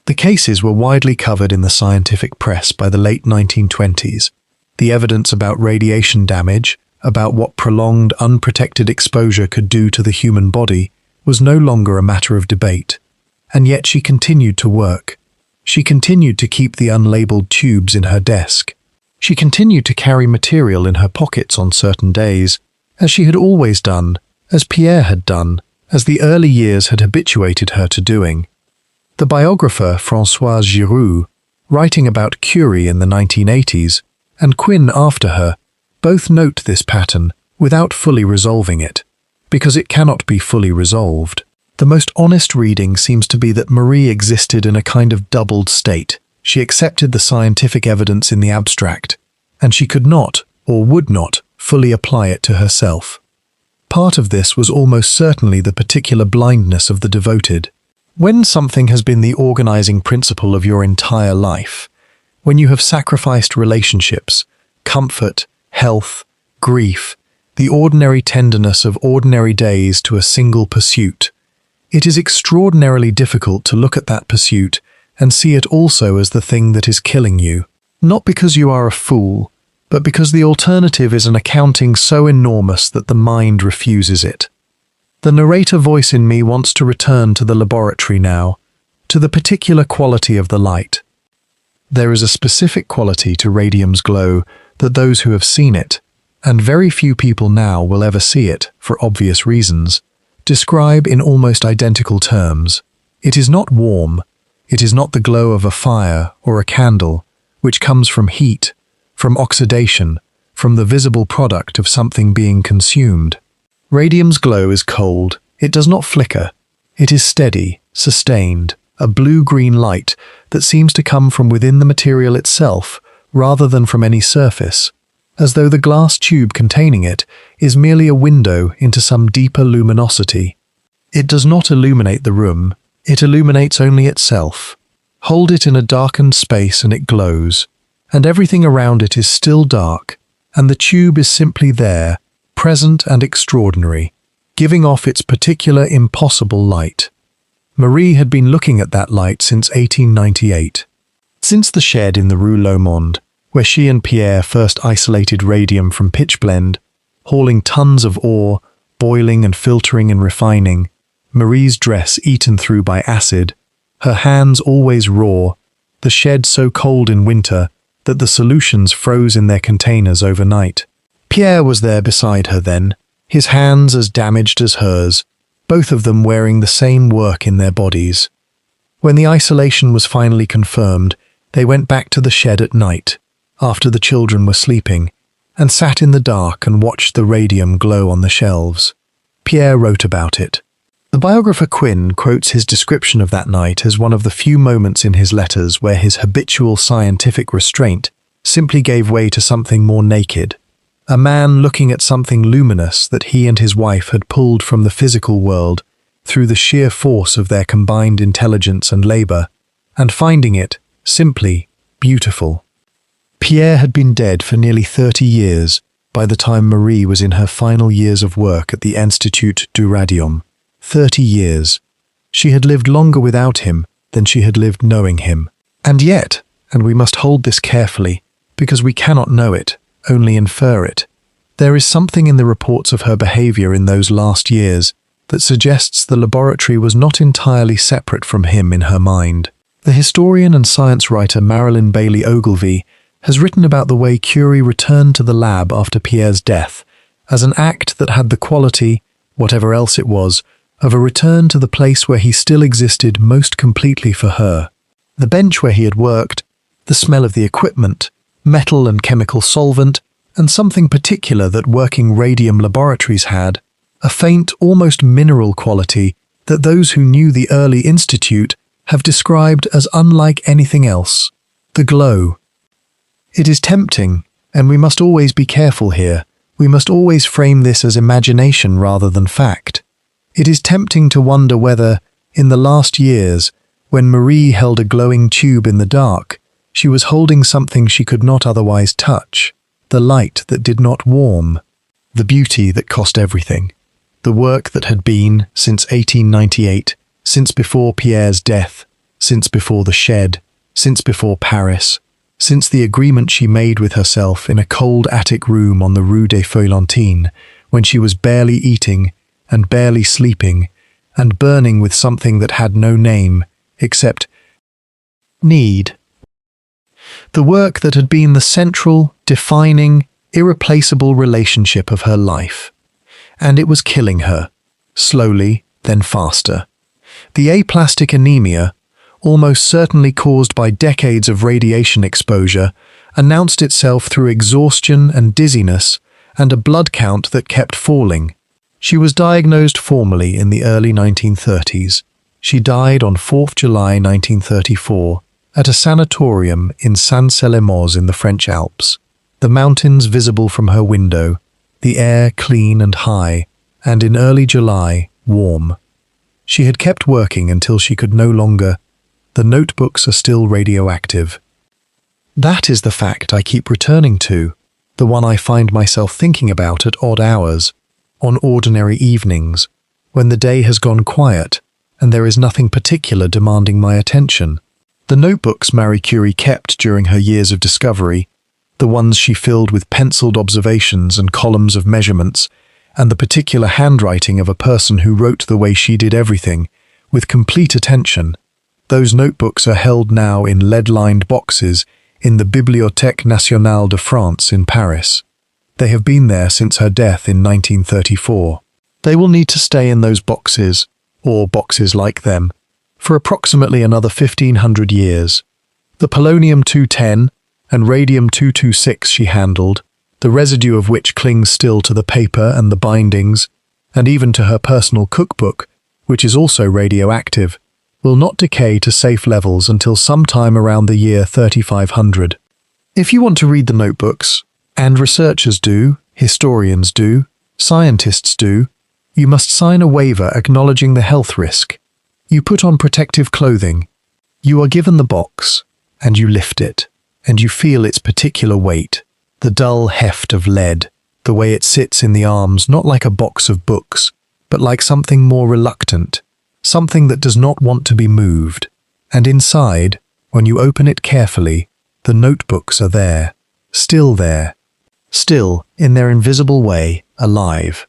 The cases were widely covered in the scientific press by the late 1920s. The evidence about radiation damage, about what prolonged, unprotected exposure could do to the human body, was no longer a matter of debate. And yet she continued to work. She continued to keep the unlabeled tubes in her desk. She continued to carry material in her pockets on certain days, as she had always done, as Pierre had done, as the early years had habituated her to doing. The biographer Françoise Giroux, writing about Curie in the 1980s, and Quinn after her, both note this pattern without fully resolving it, because it cannot be fully resolved. The most honest reading seems to be that Marie existed in a kind of doubled state. She accepted the scientific evidence in the abstract, and she could not, or would not, fully apply it to herself. Part of this was almost certainly the particular blindness of the devoted. When something has been the organizing principle of your entire life, when you have sacrificed relationships, comfort, health, grief, the ordinary tenderness of ordinary days to a single pursuit. It is extraordinarily difficult to look at that pursuit and see it also as the thing that is killing you. Not because you are a fool, but because the alternative is an accounting so enormous that the mind refuses it. The narrator voice in me wants to return to the laboratory now, to the particular quality of the light. There is a specific quality to radium's glow that those who have seen it, and very few people now will ever see it for obvious reasons, describe in almost identical terms. It is not warm, it is not the glow of a fire or a candle, which comes from heat, from oxidation, from the visible product of something being consumed. Radium's glow is cold, it does not flicker, it is steady, sustained, a blue-green light that seems to come from within the material itself rather than from any surface, as though the glass tube containing it is merely a window into some deeper luminosity. It does not illuminate the room, it illuminates only itself. Hold it in a darkened space and it glows, and everything around it is still dark, and the tube is simply there, present and extraordinary, giving off its particular impossible light. Marie had been looking at that light since 1898. Since the shed in the Rue Lomond, where she and Pierre first isolated radium from pitchblende, hauling tons of ore, boiling and filtering and refining, Marie's dress eaten through by acid, her hands always raw, the shed so cold in winter that the solutions froze in their containers overnight. Pierre was there beside her then, his hands as damaged as hers, both of them wearing the same work in their bodies. When the isolation was finally confirmed, they went back to the shed at night, after the children were sleeping, and sat in the dark and watched the radium glow on the shelves. Pierre wrote about it. The biographer Quinn quotes his description of that night as one of the few moments in his letters where his habitual scientific restraint simply gave way to something more naked. A man looking at something luminous that he and his wife had pulled from the physical world through the sheer force of their combined intelligence and labor, and finding it, simply, beautiful. Pierre had been dead for nearly 30 years by the time Marie was in her final years of work at the Institut du Radium. 30 years. She had lived longer without him than she had lived knowing him. And yet, and we must hold this carefully, because we cannot know it, only infer it, there is something in the reports of her behavior in those last years that suggests the laboratory was not entirely separate from him in her mind. The historian and science writer Marilyn Bailey Ogilvy has written about the way Curie returned to the lab after Pierre's death as an act that had the quality, whatever else it was, of a return to the place where he still existed most completely for her. The bench where he had worked, the smell of the equipment, metal and chemical solvent, and something particular that working radium laboratories had, a faint, almost mineral quality that those who knew the early institute have described as unlike anything else, the glow. It is tempting, and we must always be careful here. We must always frame this as imagination rather than fact. It is tempting to wonder whether, in the last years, when Marie held a glowing tube in the dark, she was holding something she could not otherwise touch, the light that did not warm, the beauty that cost everything, the work that had been, since 1898, since before Pierre's death, since before the shed, since before Paris, since the agreement she made with herself in a cold attic room on the Rue des Feuillantines, when she was barely eating and barely sleeping, and burning with something that had no name, except need. The work that had been the central, defining, irreplaceable relationship of her life. And it was killing her, slowly, then faster. The aplastic anemia, almost certainly caused by decades of radiation exposure, announced itself through exhaustion and dizziness, and a blood count that kept falling. She was diagnosed formally in the early 1930s. She died on 4th July 1934 at a sanatorium in Saint-Célémoz in the French Alps, the mountains visible from her window, the air clean and high, and in early July, warm. She had kept working until she could no longer. The notebooks are still radioactive. That is the fact I keep returning to. the one I find myself thinking about at odd hours, on ordinary evenings, when the day has gone quiet and there is nothing particular demanding my attention. The notebooks Marie Curie kept during her years of discovery, the ones she filled with penciled observations and columns of measurements, and the particular handwriting of a person who wrote the way she did everything, with complete attention. Those notebooks are held now in lead-lined boxes in the Bibliothèque Nationale de France in Paris. They have been there since her death in 1934. They will need to stay in those boxes, or boxes like them, for approximately another 1,500 years. The polonium-210 and radium-226 she handled, the residue of which clings still to the paper and the bindings, and even to her personal cookbook, which is also radioactive, will not decay to safe levels until sometime around the year 3500. If you want to read the notebooks, and researchers do, historians do, scientists do, you must sign a waiver acknowledging the health risk. You put on protective clothing. You are given the box, and you lift it, and you feel its particular weight, the dull heft of lead, the way it sits in the arms not like a box of books, but like something more reluctant, something that does not want to be moved. And inside, when you open it carefully, the notebooks are there, still, in their invisible way, alive.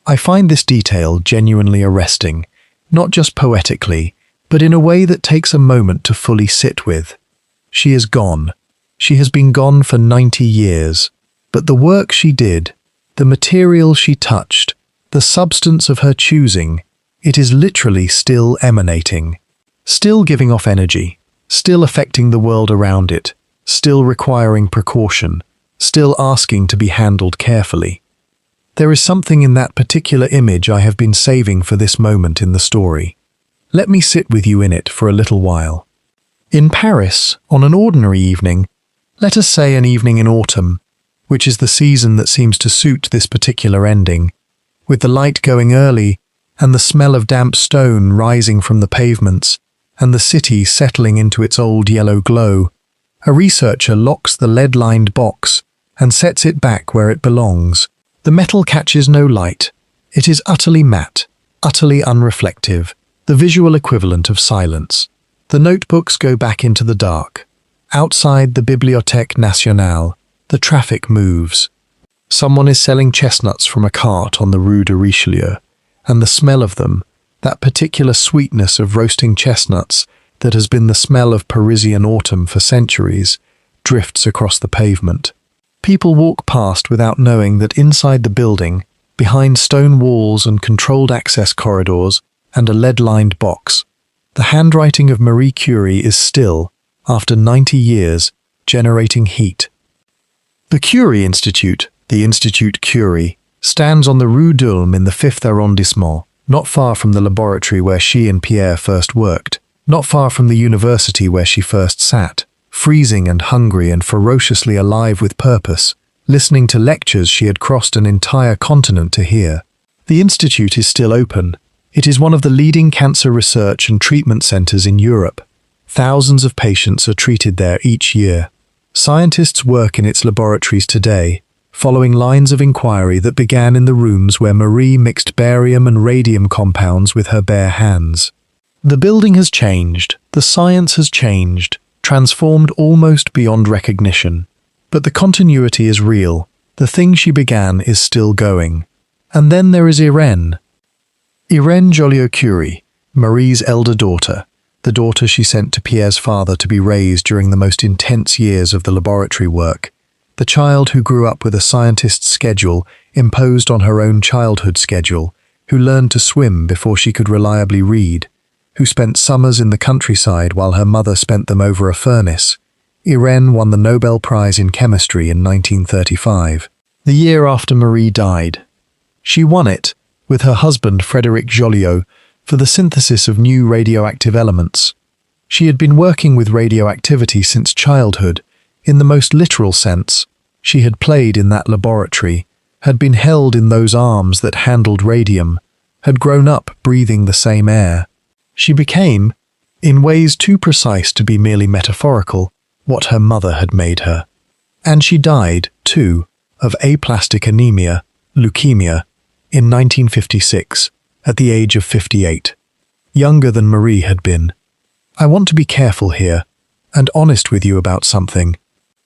I find this detail genuinely arresting, not just poetically, but in a way that takes a moment to fully sit with. She is gone. She has been gone for 90 years. But the work she did, the material she touched, the substance of her choosing, it is literally still emanating, still giving off energy, still affecting the world around it, still requiring precaution, still asking to be handled carefully. There is something in that particular image I have been saving for this moment in the story. Let me sit with you in it for a little while. In Paris, on an ordinary evening, let us say an evening in autumn, which is the season that seems to suit this particular ending, with the light going early and the smell of damp stone rising from the pavements and the city settling into its old yellow glow, a researcher locks the lead-lined box and sets it back where it belongs. The metal catches no light. It is utterly matte, utterly unreflective, the visual equivalent of silence. The notebooks go back into the dark. Outside the Bibliothèque Nationale, the traffic moves. Someone is selling chestnuts from a cart on the Rue de Richelieu, and the smell of them, that particular sweetness of roasting chestnuts that has been the smell of Parisian autumn for centuries, drifts across the pavement. People walk past without knowing that inside the building, behind stone walls and controlled access corridors and a lead-lined box, the handwriting of Marie Curie is still, after 90 years, generating heat. The Curie Institute, the Institute Curie, stands on the Rue d'Ulm in the 5th arrondissement, not far from the laboratory where she and Pierre first worked, not far from the university where she first sat, freezing and hungry and ferociously alive with purpose, listening to lectures she had crossed an entire continent to hear. The institute is still open. It is one of the leading cancer research and treatment centers in Europe. Thousands of patients are treated there each year. Scientists work in its laboratories today, following lines of inquiry that began in the rooms where Marie mixed barium and radium compounds with her bare hands. The building has changed, the science has changed, transformed almost beyond recognition. But the continuity is real. The thing she began is still going. And then there is Irène. Irène Joliot-Curie, Marie's elder daughter, the daughter she sent to Pierre's father to be raised during the most intense years of the laboratory work, the child who grew up with a scientist's schedule imposed on her own childhood schedule, who learned to swim before she could reliably read, who spent summers in the countryside while her mother spent them over a furnace. Irène won the Nobel Prize in Chemistry in 1935, the year after Marie died. She won it, with her husband Frédéric Joliot, for the synthesis of new radioactive elements. She had been working with radioactivity since childhood. In the most literal sense, she had played in that laboratory, had been held in those arms that handled radium, had grown up breathing the same air. She became, in ways too precise to be merely metaphorical, what her mother had made her. And she died, too, of aplastic anemia, leukemia, in 1956, at the age of 58, younger than Marie had been. I want to be careful here, and honest with you about something.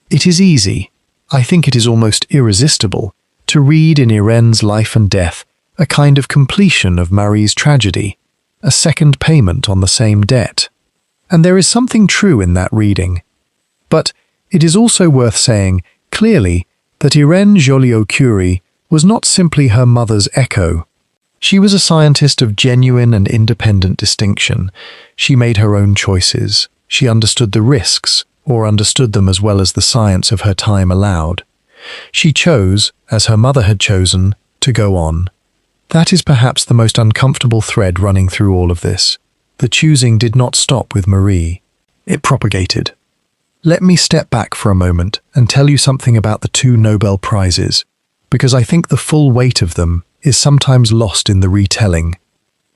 It is easy, I think it is almost irresistible, to read in Irene's life and death a kind of completion of Marie's tragedy, a second payment on the same debt. And there is something true in that reading. But it is also worth saying, clearly, that Irene Joliot-Curie was not simply her mother's echo. She was a scientist of genuine and independent distinction. She made her own choices. She understood the risks, or understood them as well as the science of her time allowed. She chose, as her mother had chosen, to go on. That is perhaps the most uncomfortable thread running through all of this. The choosing did not stop with Marie. It propagated. Let me step back for a moment and tell you something about the two Nobel Prizes, because I think the full weight of them is sometimes lost in the retelling,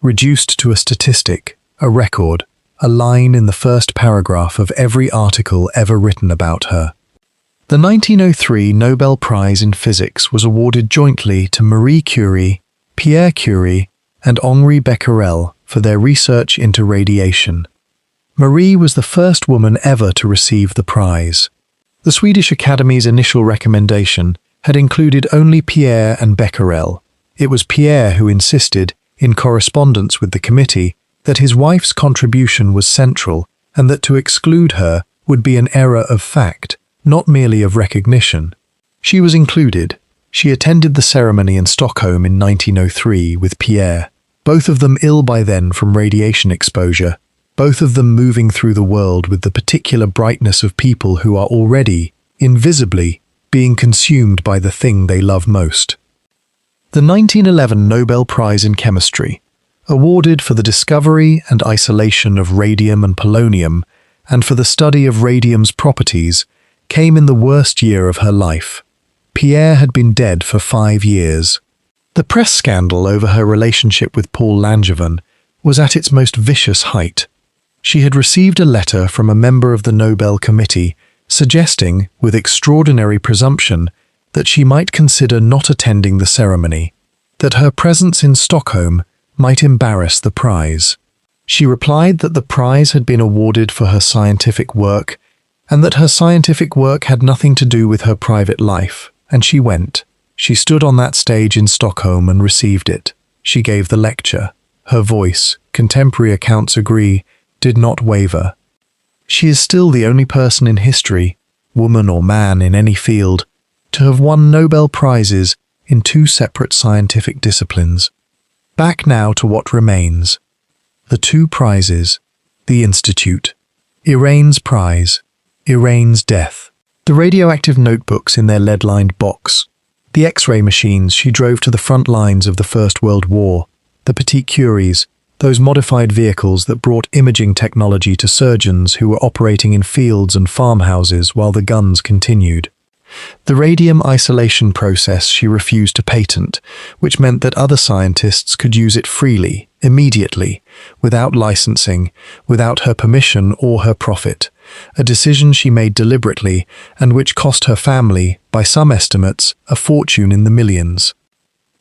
reduced to a statistic, a record, a line in the first paragraph of every article ever written about her. The 1903 Nobel Prize in Physics was awarded jointly to Marie Curie, Pierre Curie, and Henri Becquerel for their research into radiation. Marie was the first woman ever to receive the prize. The Swedish Academy's initial recommendation had included only Pierre and Becquerel. It was Pierre who insisted, in correspondence with the committee, that his wife's contribution was central and that to exclude her would be an error of fact, not merely of recognition. She was included. She attended the ceremony in Stockholm in 1903 with Pierre, both of them ill by then from radiation exposure, both of them moving through the world with the particular brightness of people who are already, invisibly, being consumed by the thing they love most. The 1911 Nobel Prize in Chemistry, awarded for the discovery and isolation of radium and polonium, and for the study of radium's properties, came in the worst year of her life. Pierre had been dead for 5 years. The press scandal over her relationship with Paul Langevin was at its most vicious height. She had received a letter from a member of the Nobel Committee suggesting, with extraordinary presumption, that she might consider not attending the ceremony, that her presence in Stockholm might embarrass the prize. She replied that the prize had been awarded for her scientific work, and that her scientific work had nothing to do with her private life, and she went. She stood on that stage in Stockholm and received it. She gave the lecture. Her voice, contemporary accounts agree, did not waver. She is still the only person in history, woman or man in any field, to have won Nobel Prizes in 2 separate scientific disciplines. Back now to what remains. The 2 prizes, the Institute, Irene's prize, Irene's death, the radioactive notebooks in their lead-lined box, the X-ray machines she drove to the front lines of the First World War, the Petit Curies, those modified vehicles that brought imaging technology to surgeons who were operating in fields and farmhouses while the guns continued. The radium isolation process she refused to patent, which meant that other scientists could use it freely, immediately, without licensing, without her permission or her profit, a decision she made deliberately and which cost her family, by some estimates, a fortune in the millions.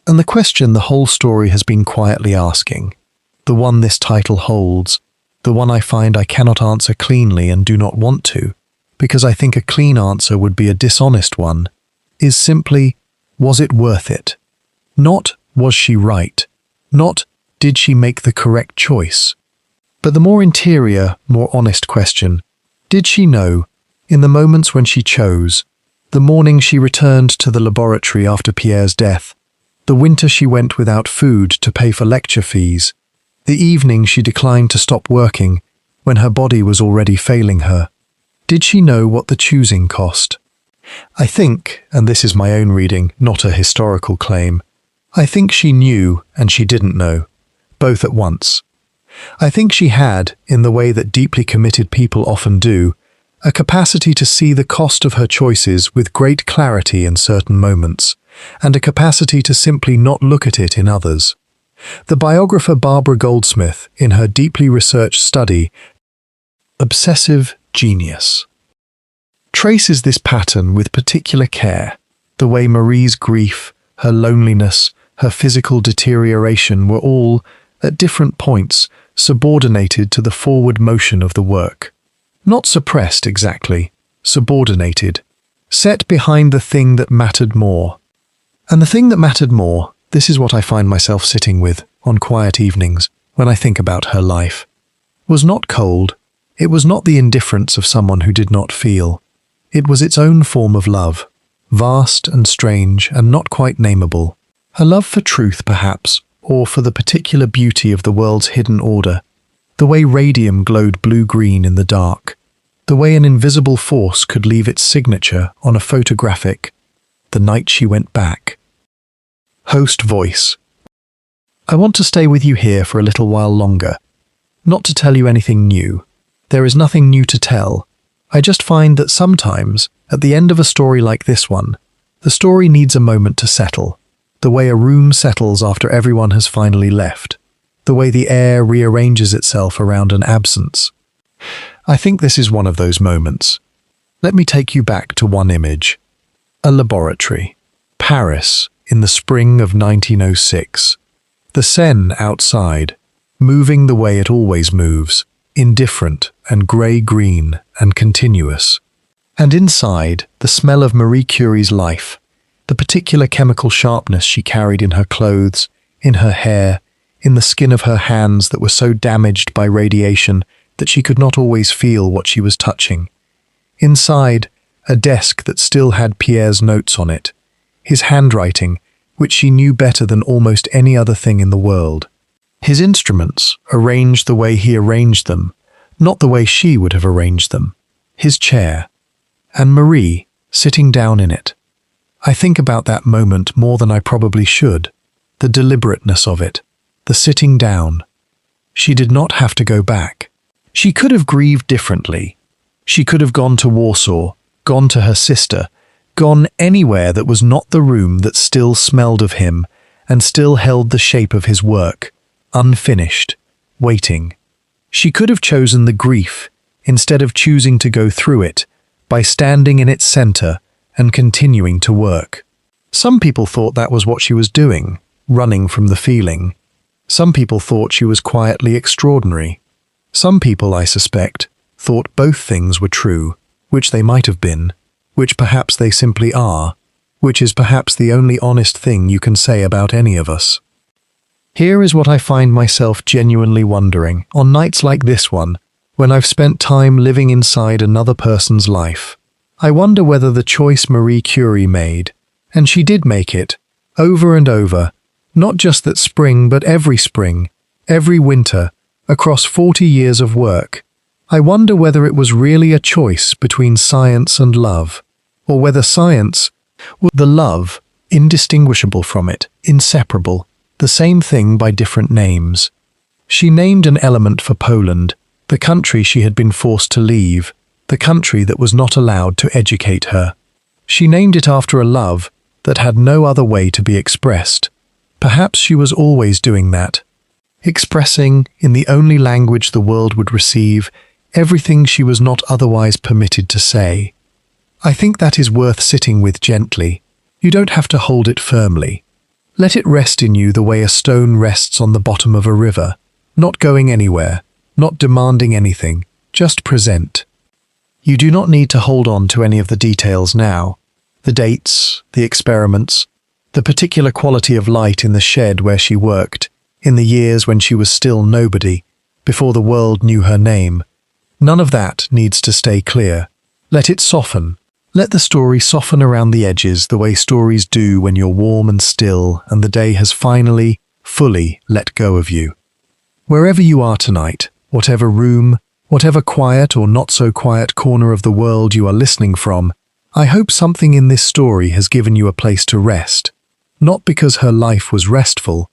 And the question the whole story has been quietly asking, the one this title holds, the one I find I cannot answer cleanly and do not want to, because I think a clean answer would be a dishonest one, is simply, was it worth it? Not, was she right? Not, did she make the correct choice? But the more interior, more honest question, did she know, in the moments when she chose, the morning she returned to the laboratory after Pierre's death, the winter she went without food to pay for lecture fees, the evening she declined to stop working when her body was already failing her? Did she know what the choosing cost? I think, and this is my own reading, not a historical claim, I think she knew and she didn't know, both at once. I think she had, in the way that deeply committed people often do, a capacity to see the cost of her choices with great clarity in certain moments, and a capacity to simply not look at it in others. The biographer Barbara Goldsmith, in her deeply researched study, Obsessive Genius, traces this pattern with particular care. The way Marie's grief, her loneliness, her physical deterioration were all, at different points, subordinated to the forward motion of the work. Not suppressed exactly, subordinated, set behind the thing that mattered more. And the thing that mattered more, this is what I find myself sitting with on quiet evenings when I think about her life, was not cold. It was not the indifference of someone who did not feel. It was its own form of love, vast and strange and not quite nameable. A love for truth, perhaps, or for the particular beauty of the world's hidden order. The way radium glowed blue-green in the dark. The way an invisible force could leave its signature on a photographic. The night she went back. Host voice. I want to stay with you here for a little while longer. Not to tell you anything new. There is nothing new to tell. I just find that sometimes, at the end of a story like this one, the story needs a moment to settle. The way a room settles after everyone has finally left. The way the air rearranges itself around an absence. I think this is one of those moments. Let me take you back to one image. A laboratory. Paris, in the spring of 1906. The Seine outside, moving the way it always moves, indifferent and grey-green and continuous. And inside, the smell of Marie Curie's life, the particular chemical sharpness she carried in her clothes, in her hair, in the skin of her hands that were so damaged by radiation that she could not always feel what she was touching. Inside, a desk that still had Pierre's notes on it, his handwriting, which she knew better than almost any other thing in the world. His instruments, arranged the way he arranged them, not the way she would have arranged them. His chair, and Marie, sitting down in it. I think about that moment more than I probably should. The deliberateness of it, the sitting down. She did not have to go back. She could have grieved differently. She could have gone to Warsaw, gone to her sister, gone anywhere that was not the room that still smelled of him and still held the shape of his work, unfinished, waiting. She could have chosen the grief instead of choosing to go through it by standing in its center and continuing to work. Some people thought that was what she was doing, running from the feeling. Some people thought she was quietly extraordinary. Some people, I suspect, thought both things were true, which they might have been, which perhaps they simply are, which is perhaps the only honest thing you can say about any of us. Here is what I find myself genuinely wondering, on nights like this one, when I've spent time living inside another person's life. I wonder whether the choice Marie Curie made, and she did make it, over and over, not just that spring but spring, every winter, across 40 years of work. I wonder whether it was really a choice between science and love, or whether science, the love, indistinguishable from it, inseparable, the same thing by different names. She named an element for Poland, the country she had been forced to leave, the country that was not allowed to educate her. She named it after a love that had no other way to be expressed. Perhaps she was always doing that, expressing, in the only language the world would receive, everything she was not otherwise permitted to say. I think that is worth sitting with gently. You don't have to hold it firmly. Let it rest in you the way a stone rests on the bottom of a river, not going anywhere, not demanding anything, just present. You do not need to hold on to any of the details now. The dates, the experiments, the particular quality of light in the shed where she worked, in the years when she was still nobody, before the world knew her name. None of that needs to stay clear. Let it soften. Let the story soften around the edges the way stories do when you're warm and still and the day has finally, fully let go of you. Wherever you are tonight, whatever room, whatever quiet or not so quiet corner of the world you are listening from, I hope something in this story has given you a place to rest. Not because her life was restful.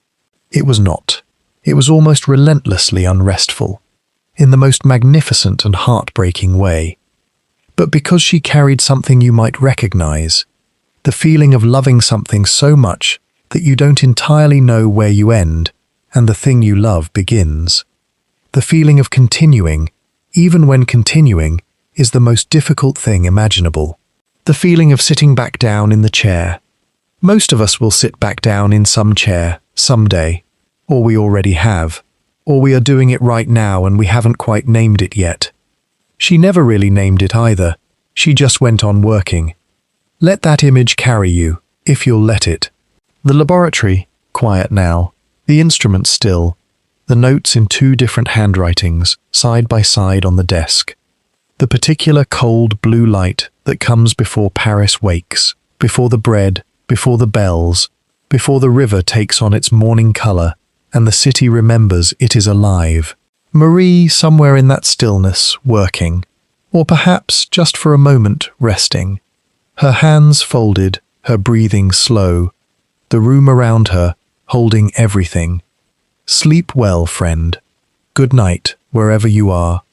It was not. It was almost relentlessly unrestful, in the most magnificent and heartbreaking way. But because she carried something you might recognize, the feeling of loving something so much that you don't entirely know where you end and the thing you love begins. The feeling of continuing, even when continuing, is the most difficult thing imaginable. The feeling of sitting back down in the chair. Most of us will sit back down in some chair, someday. Or we already have. Or we are doing it right now and we haven't quite named it yet. She never really named it either. She just went on working. Let that image carry you, if you'll let it. The laboratory, quiet now. The instruments still. The notes in two different handwritings, side by side on the desk. The particular cold blue light that comes before Paris wakes, before the bread, before the bells, before the river takes on its morning colour, and the city remembers it is alive. Marie somewhere in that stillness, working, or perhaps just for a moment resting. Her hands folded, her breathing slow, the room around her holding everything. Sleep well, friend. Good night, wherever you are.